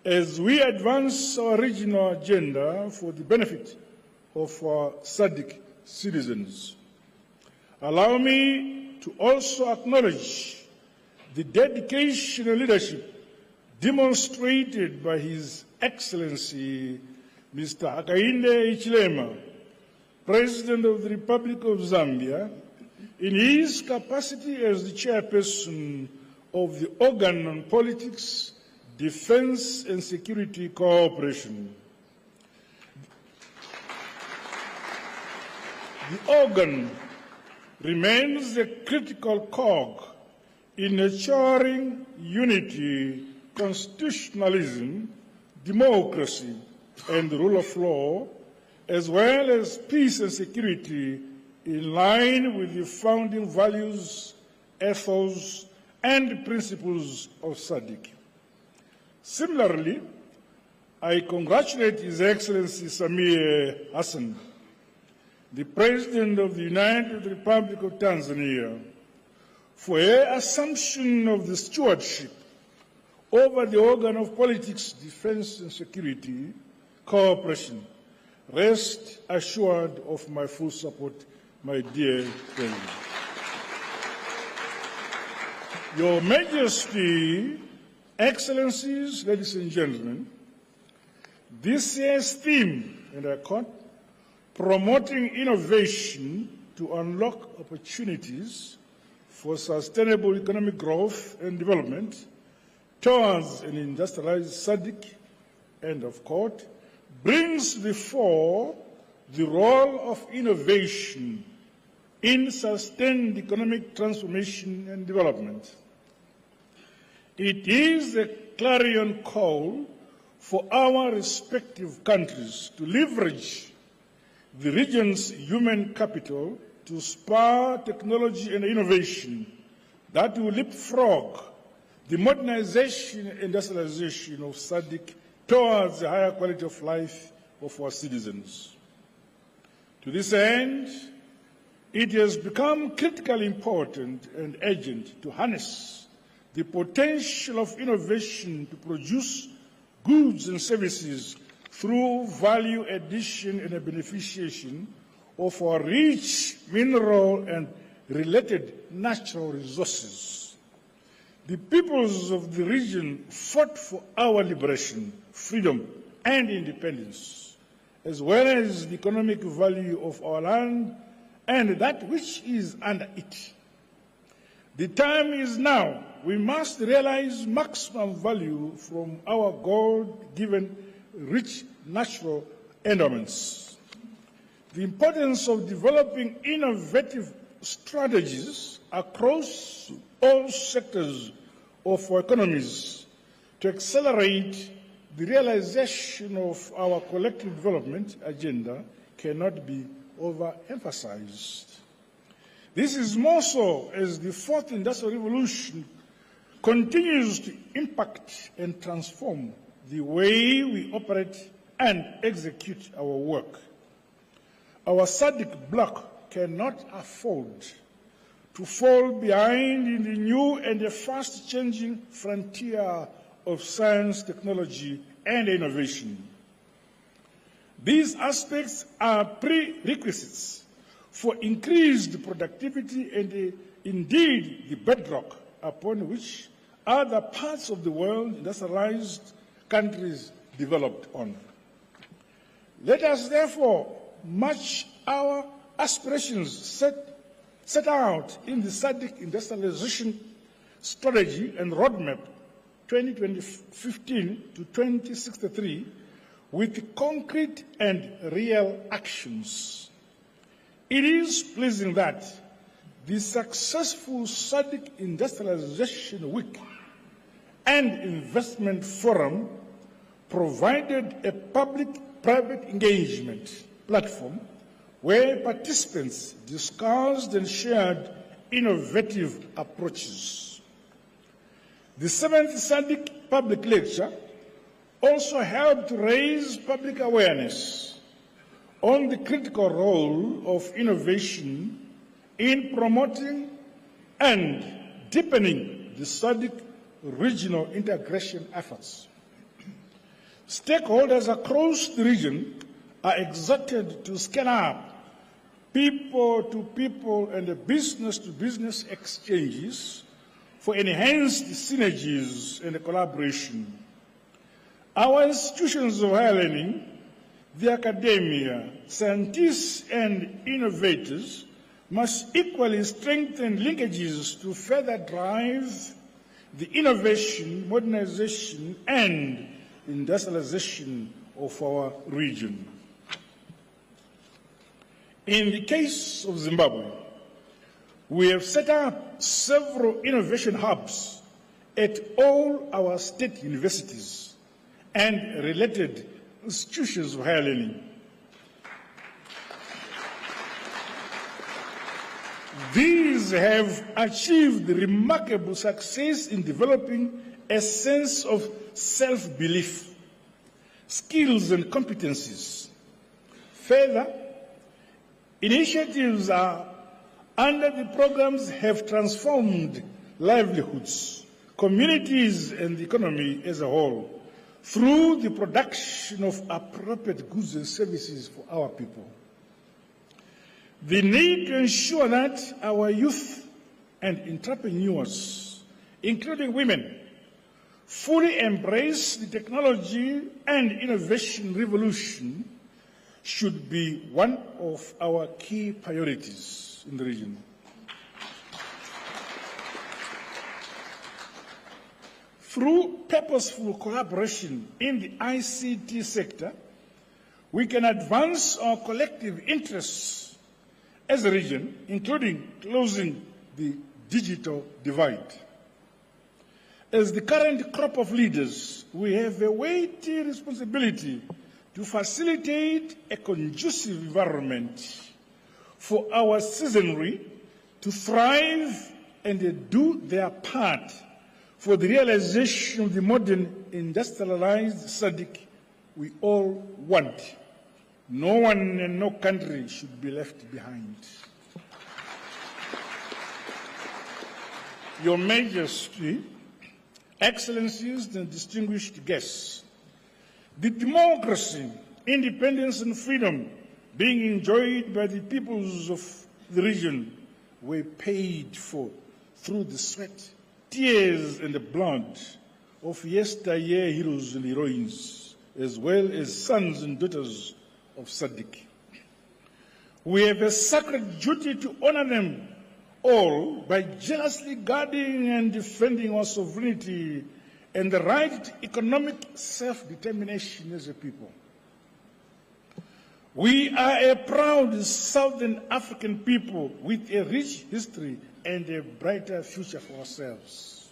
as we advance our regional agenda for the benefit of our SADC citizens. Allow me to also acknowledge the dedication and leadership demonstrated by His Excellency Mr. Hakainde Hichilema, President of the Republic of Zambia, in his capacity as the chairperson of the Organ on Politics, Defense and Security Cooperation. The organ remains a critical cog in nurturing unity, constitutionalism, democracy, and the rule of law, as well as peace and security in line with the founding values, ethos, and principles of SADC. Similarly, I congratulate His Excellency Samia Hassan, the President of the United Republic of Tanzania, for her assumption of the stewardship over the organ of politics, defense and security cooperation. Rest assured of my full support, my dear President. Your Majesty, Excellencies, ladies and gentlemen, this year's theme, and I quote, promoting innovation to unlock opportunities for sustainable economic growth and development towards an industrialized SADC, end of quote, brings to the fore the role of innovation in sustained economic transformation and development. It is a clarion call for our respective countries to leverage the region's human capital to spur technology and innovation that will leapfrog the modernization and industrialization of SADC towards a higher quality of life of our citizens. To this end, it has become critically important and urgent to harness the potential of innovation to produce goods and services through value addition and a beneficiation of our rich mineral and related natural resources. The peoples of the region fought for our liberation, freedom, and independence, as well as the economic value of our land and that which is under it. The time is now. We must realize maximum value from our God-given rich natural endowments. The importance of developing innovative strategies across all sectors of our economies to accelerate the realization of our collective development agenda cannot be overemphasized. This is more so as the fourth industrial revolution continues to impact and transform the way we operate and execute our work. Our SADC bloc cannot afford to fall behind in the new and the fast-changing frontier of science, technology, and innovation. These aspects are prerequisites for increased productivity and indeed the bedrock upon which other parts of the world, industrialized countries, developed on. Let us therefore match our aspirations set out in the Sadc Industrialization Strategy and Roadmap 2015 to 2063 with concrete and real actions. It is pleasing that the successful Sadc Industrialization Week and Investment Forum provided a public-private engagement platform where participants discussed and shared innovative approaches. The 7th Sadc Public Lecture also helped raise public awareness on the critical role of innovation in promoting and deepening the Sadc regional integration efforts. Stakeholders across the region are exhorted to scale up people-to-people and business-to-business exchanges for enhanced synergies and collaboration. Our institutions of higher learning, the academia, scientists and innovators must equally strengthen linkages to further drive the innovation, modernization and industrialization of our region. In the case of Zimbabwe, we have set up several innovation hubs at all our state universities and related institutions of higher learning. These have achieved remarkable success in developing a sense of self-belief, skills and competencies. Further, initiatives under the programs have transformed livelihoods, communities and the economy as a whole through the production of appropriate goods and services for our people. The need to ensure that our youth and entrepreneurs, including women, fully embrace the technology and innovation revolution should be one of our key priorities in the region. Through purposeful collaboration in the ICT sector, we can advance our collective interests as a region, including closing the digital divide. As the current crop of leaders, we have a weighty responsibility to facilitate a conducive environment for our citizenry to thrive and do their part for the realization of the modern industrialized Sadc we all want. No one and no country should be left behind. Your Majesty, Excellencies and distinguished guests, the democracy, independence and freedom being enjoyed by the peoples of the region were paid for through the sweat, tears and the blood of yesteryear heroes and heroines, as well as sons and daughters of Sadc. We have a sacred duty to honor them all by jealously guarding and defending our sovereignty and the right to economic self-determination as a people. We are a proud Southern African people with a rich history and a brighter future for ourselves.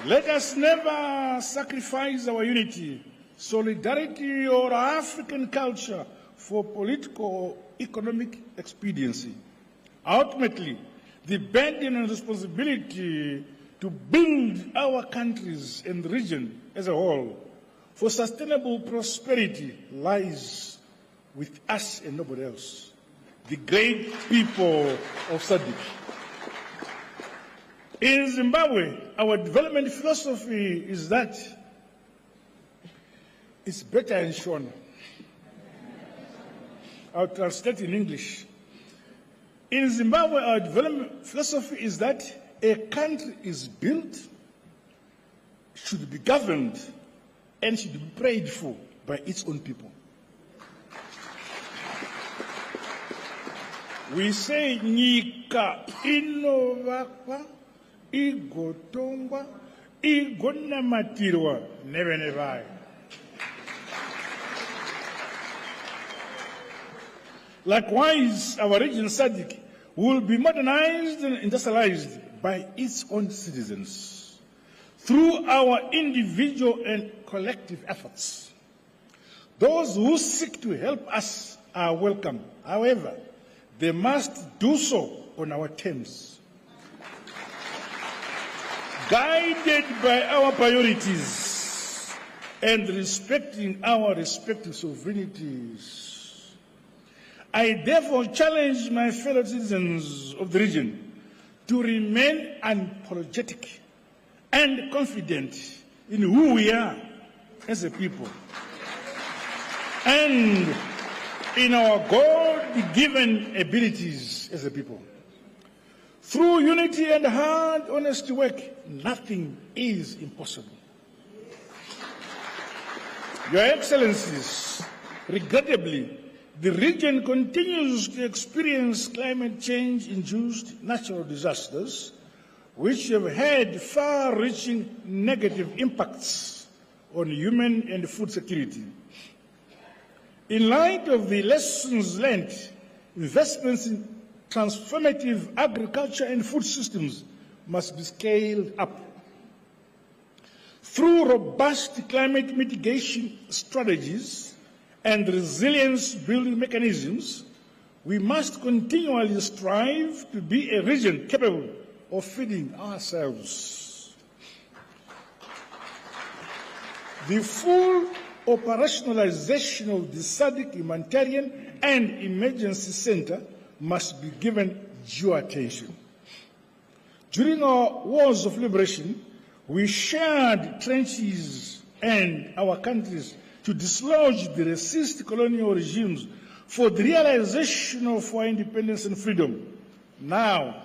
Let us never sacrifice our unity, solidarity, or African culture for political or economic expediency. Ultimately, the burden and responsibility to build our countries and the region as a whole for sustainable prosperity lies with us and nobody else, the great people of SADC. In Zimbabwe, our development philosophy is that it's better in Shona. I'll translate in English. In Zimbabwe, our development philosophy is that a country is built, should be governed, and should be prayed for by its own people. We say, Nyika inovakwa, igotongwa, igonamatirwa, nevenevai. Likewise, our region SADC will be modernized and industrialized by its own citizens through our individual and collective efforts. Those who seek to help us are welcome. However, they must do so on our terms, guided by our priorities and respecting our respective sovereignties. I therefore challenge my fellow citizens of the region to remain unapologetic and confident in who we are as a people and in our God-given abilities as a people. Through unity and hard, honest work, nothing is impossible. Your Excellencies, regrettably, the region continues to experience climate change-induced natural disasters, which have had far-reaching negative impacts on human and food security. In light of the lessons learned, investments in transformative agriculture and food systems must be scaled up. Through robust climate mitigation strategies and resilience-building mechanisms, we must continually strive to be a region capable of feeding ourselves. The full operationalization of the SADC Humanitarian and Emergency Center must be given due attention. During our wars of liberation, we shared trenches and our countries to dislodge the racist colonial regimes for the realization of our independence and freedom. Now,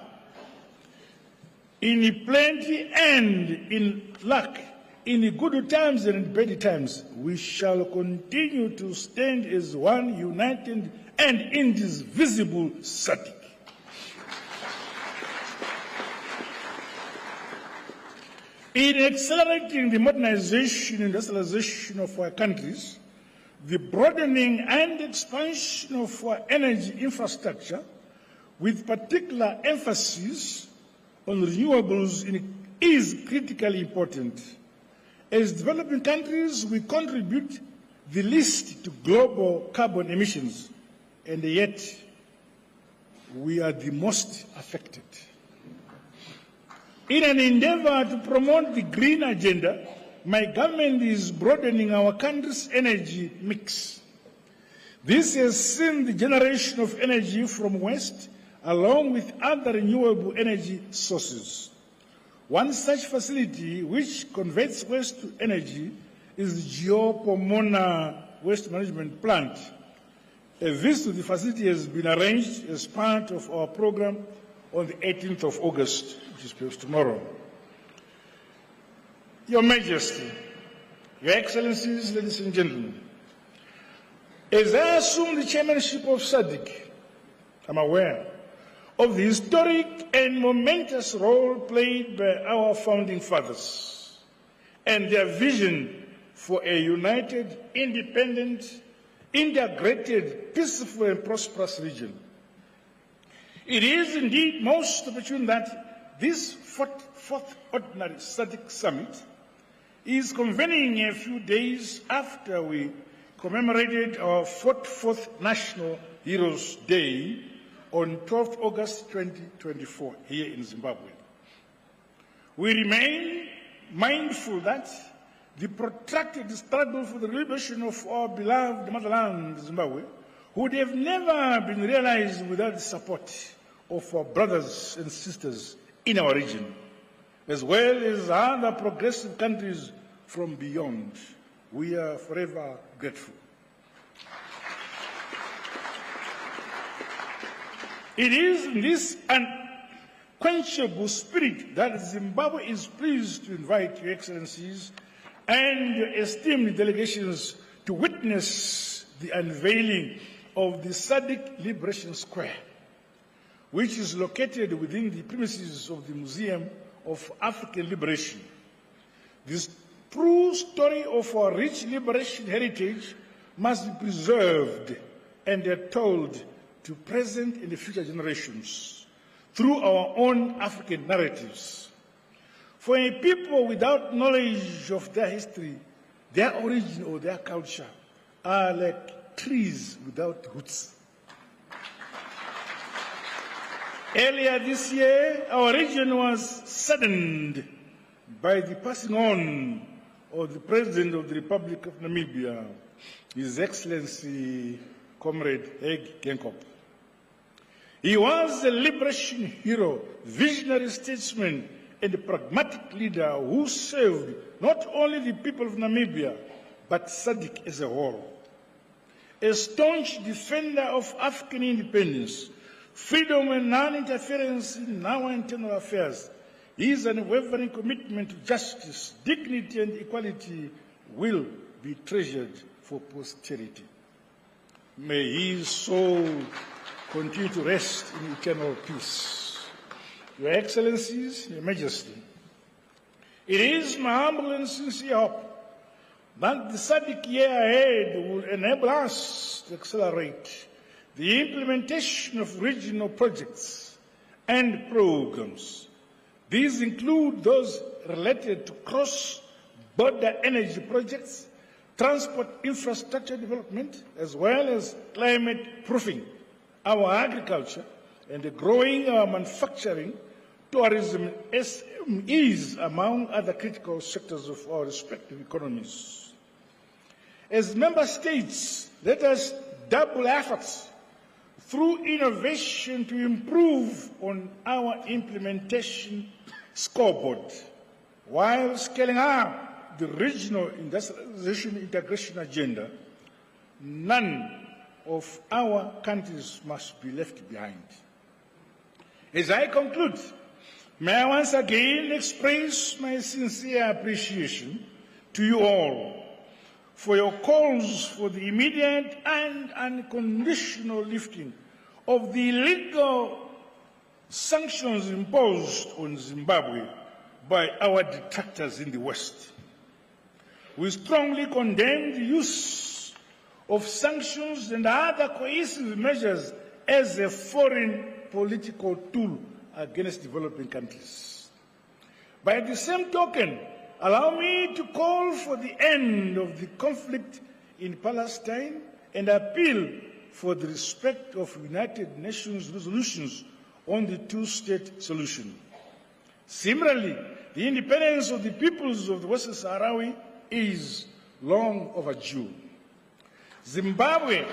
in plenty and in luck, in good times and in bad times, we shall continue to stand as one united and indivisible SADC. In accelerating the modernization and industrialization of our countries, the broadening and expansion of our energy infrastructure, with particular emphasis on renewables, is critically important. As developing countries, we contribute the least to global carbon emissions, and yet we are the most affected. In an endeavor to promote the green agenda, my government is broadening our country's energy mix. This has seen the generation of energy from waste, along with other renewable energy sources. One such facility which converts waste to energy is the Geopomona Waste Management Plant. A visit to the facility has been arranged as part of our program on the 18th of August, which is perhaps tomorrow. Your Majesty, Your Excellencies, ladies and gentlemen, as I assume the chairmanship of SADC, I'm aware of the historic and momentous role played by our founding fathers and their vision for a united, independent, integrated, peaceful and prosperous region. It is indeed most opportune that this fourth ordinary SADC summit is convening a few days after we commemorated our 44th National Heroes Day on 12th August 2024 here in Zimbabwe. We remain mindful that the protracted struggle for the liberation of our beloved motherland, Zimbabwe, would have never been realized without the support of our brothers and sisters in our region, as well as other progressive countries from beyond. We are forever grateful. It is in this unquenchable spirit that Zimbabwe is pleased to invite Your Excellencies and your esteemed delegations to witness the unveiling of the Sadc Liberation Square, which is located within the premises of the Museum of African Liberation. This true story of our rich liberation heritage must be preserved and told to present and future generations through our own African narratives. For a people without knowledge of their history, their origin or their culture are like trees without roots. Earlier this year, our region was saddened by the passing on of the President of the Republic of Namibia, His Excellency Comrade Hage Geingob. He was a liberation hero, visionary statesman, and a pragmatic leader who served not only the people of Namibia, but SADC as a whole. A staunch defender of African independence, freedom and non-interference in our internal affairs, his unwavering commitment to justice, dignity, and equality will be treasured for posterity. May his soul continue to rest in eternal peace. Your Excellencies, Your Majesty, it is my humble and sincere hope that the SADC year ahead will enable us to accelerate the implementation of regional projects and programs. These include those related to cross-border energy projects, transport infrastructure development, as well as climate proofing, our agriculture, and growing our manufacturing, tourism, SMEs, among other critical sectors of our respective economies. As member states, let us double efforts through innovation to improve on our implementation scoreboard, while scaling up the regional industrialization integration agenda. None of our countries must be left behind. As I conclude, may I once again express my sincere appreciation to you all for your calls for the immediate and unconditional lifting of the illegal sanctions imposed on Zimbabwe by our detractors in the West. We strongly condemn the use of sanctions and other coercive measures as a foreign political tool against developing countries. By the same token, allow me to call for the end of the conflict in Palestine and appeal for the respect of United Nations resolutions on the two-state solution. Similarly, the independence of the peoples of the West Sahrawi is long overdue. Zimbabwe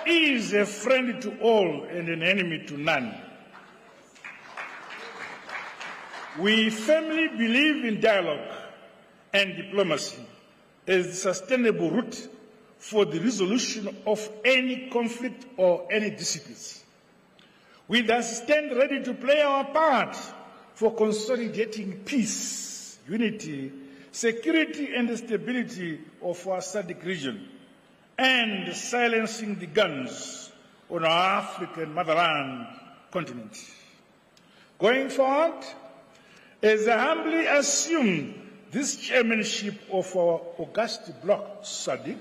is a friend to all and an enemy to none. We firmly believe in dialogue and diplomacy as the sustainable route for the resolution of any conflict or any disputes. We thus stand ready to play our part for consolidating peace, unity, security, and stability of our SADC region, and silencing the guns on our African motherland continent. Going forward, as I humbly assume this chairmanship of our august bloc SADC,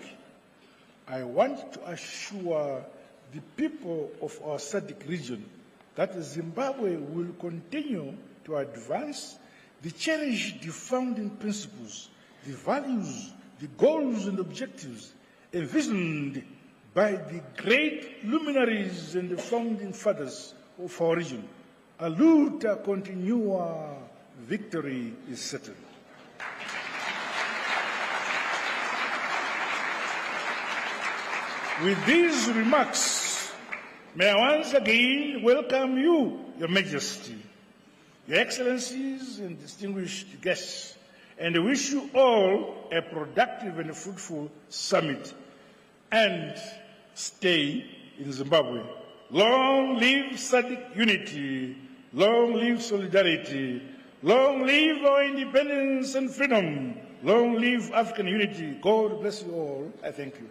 I want to assure the people of our SADC region that Zimbabwe will continue to advance the cherished founding principles, the values, the goals and objectives envisioned by the great luminaries and the founding fathers of our region. A luta continua, victory is certain. With these remarks, may I once again welcome you, Your Majesty, Your Excellencies and distinguished guests, and wish you all a productive and fruitful summit and stay in Zimbabwe. Long live Sadc unity, long live solidarity, long live our independence and freedom, long live African unity. God bless you all. I thank you.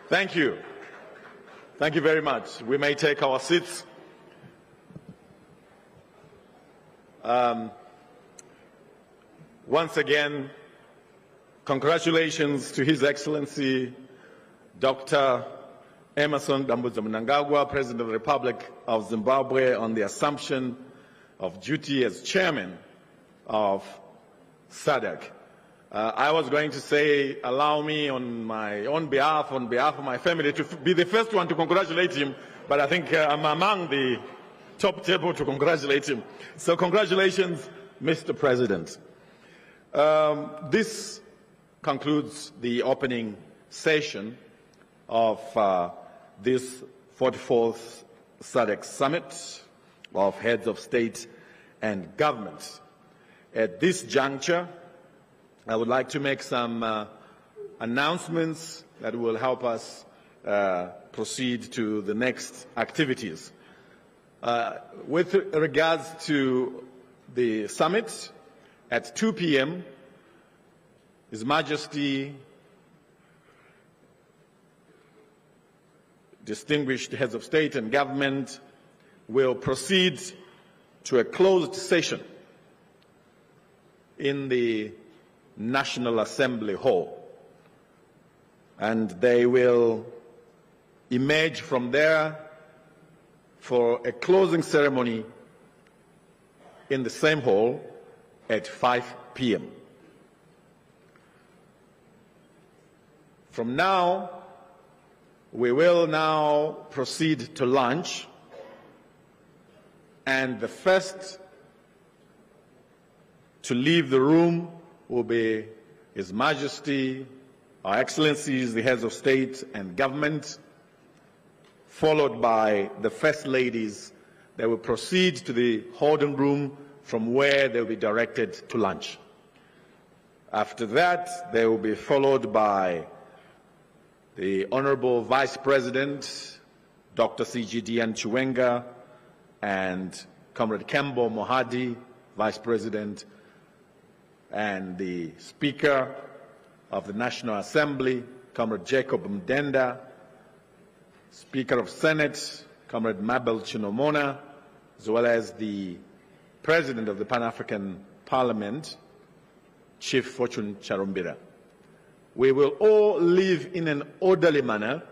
Thank you. Thank you very much. We may take our seats. Once again, congratulations to His Excellency Dr. Emmerson Dambudzo Mnangagwa, President of the Republic of Zimbabwe, on the assumption of duty as Chairman of SADC. I was going to say, allow me on my own behalf, on behalf of my family, to be the first one to congratulate him, but I think I'm among the top table to congratulate him. So congratulations, Mr. President. This concludes the opening session of this 44th SADC Summit of Heads of State and Government. At this juncture, I would like to make some announcements that will help us proceed to the next activities. With regards to the summit, at 2 p.m., His Majesty, distinguished heads of state and government, will proceed to a closed session in the National Assembly Hall, and they will emerge from there for a closing ceremony in the same hall at 5 p.m. From now, we will now proceed to lunch, and the first to leave the room will be His Majesty, Our Excellencies, the Heads of State and Government, followed by the First Ladies. They will proceed to the holding room from where they will be directed to lunch. After that, they will be followed by the Honorable Vice President, Dr. C.G.D. Chiwenga, and Comrade Kembo Mohadi, Vice President, and the Speaker of the National Assembly, Comrade Jacob Mdenda, Speaker of Senate, Comrade Mabel Chinomona, as well as the President of the Pan-African Parliament, Chief Fortune Charumbira. We will all live in an orderly manner,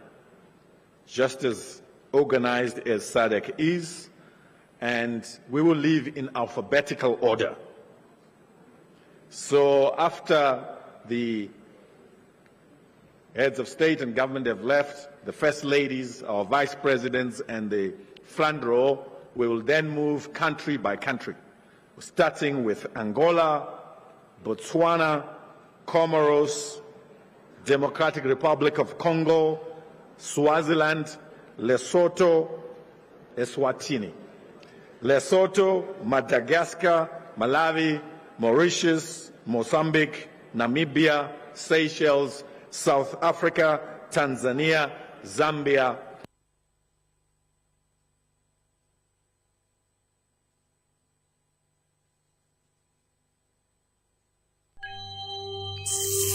just as organized as SADC is, and we will live in alphabetical order. So after the heads of state and government have left, the First Ladies, our Vice Presidents, and the front row, we will then move country by country, starting with Angola, Botswana, Comoros, Democratic Republic of Congo, Swaziland, Lesotho, Eswatini. Lesotho, Madagascar, Malawi, Mauritius, Mozambique, Namibia, Seychelles, South Africa, Tanzania, Zambia.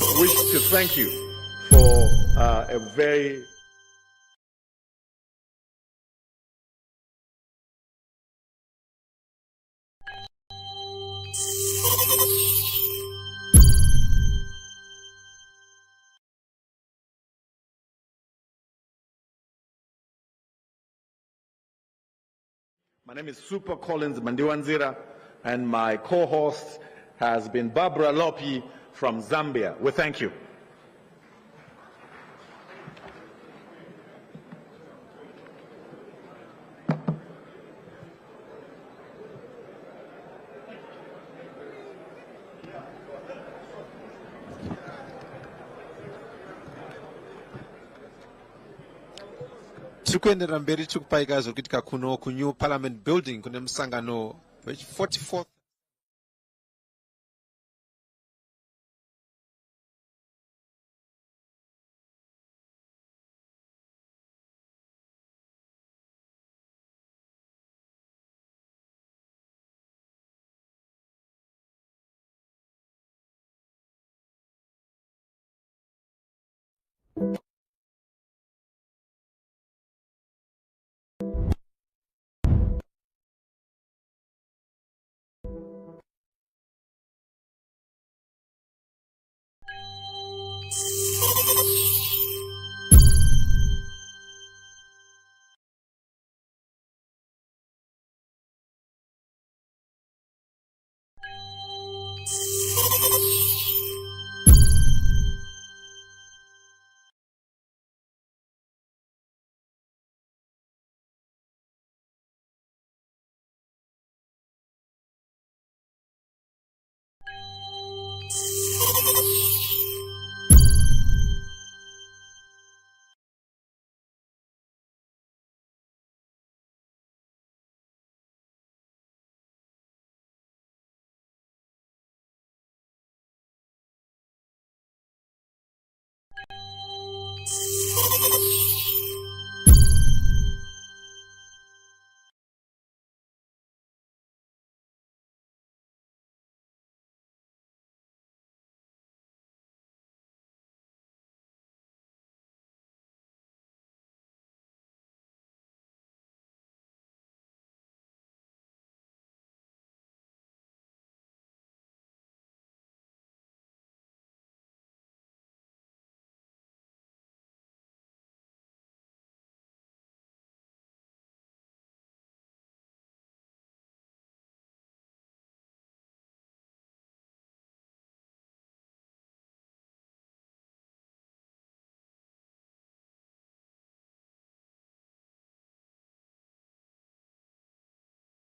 I wish to thank you for a very My name is Super Collins Mandiwanzira, and my co-host has been Barbara Lopi from Zambia. We thank you. Tikuendera mberi tikupaigazo kuitika kuno ku New Parliament Building kune msangano 44th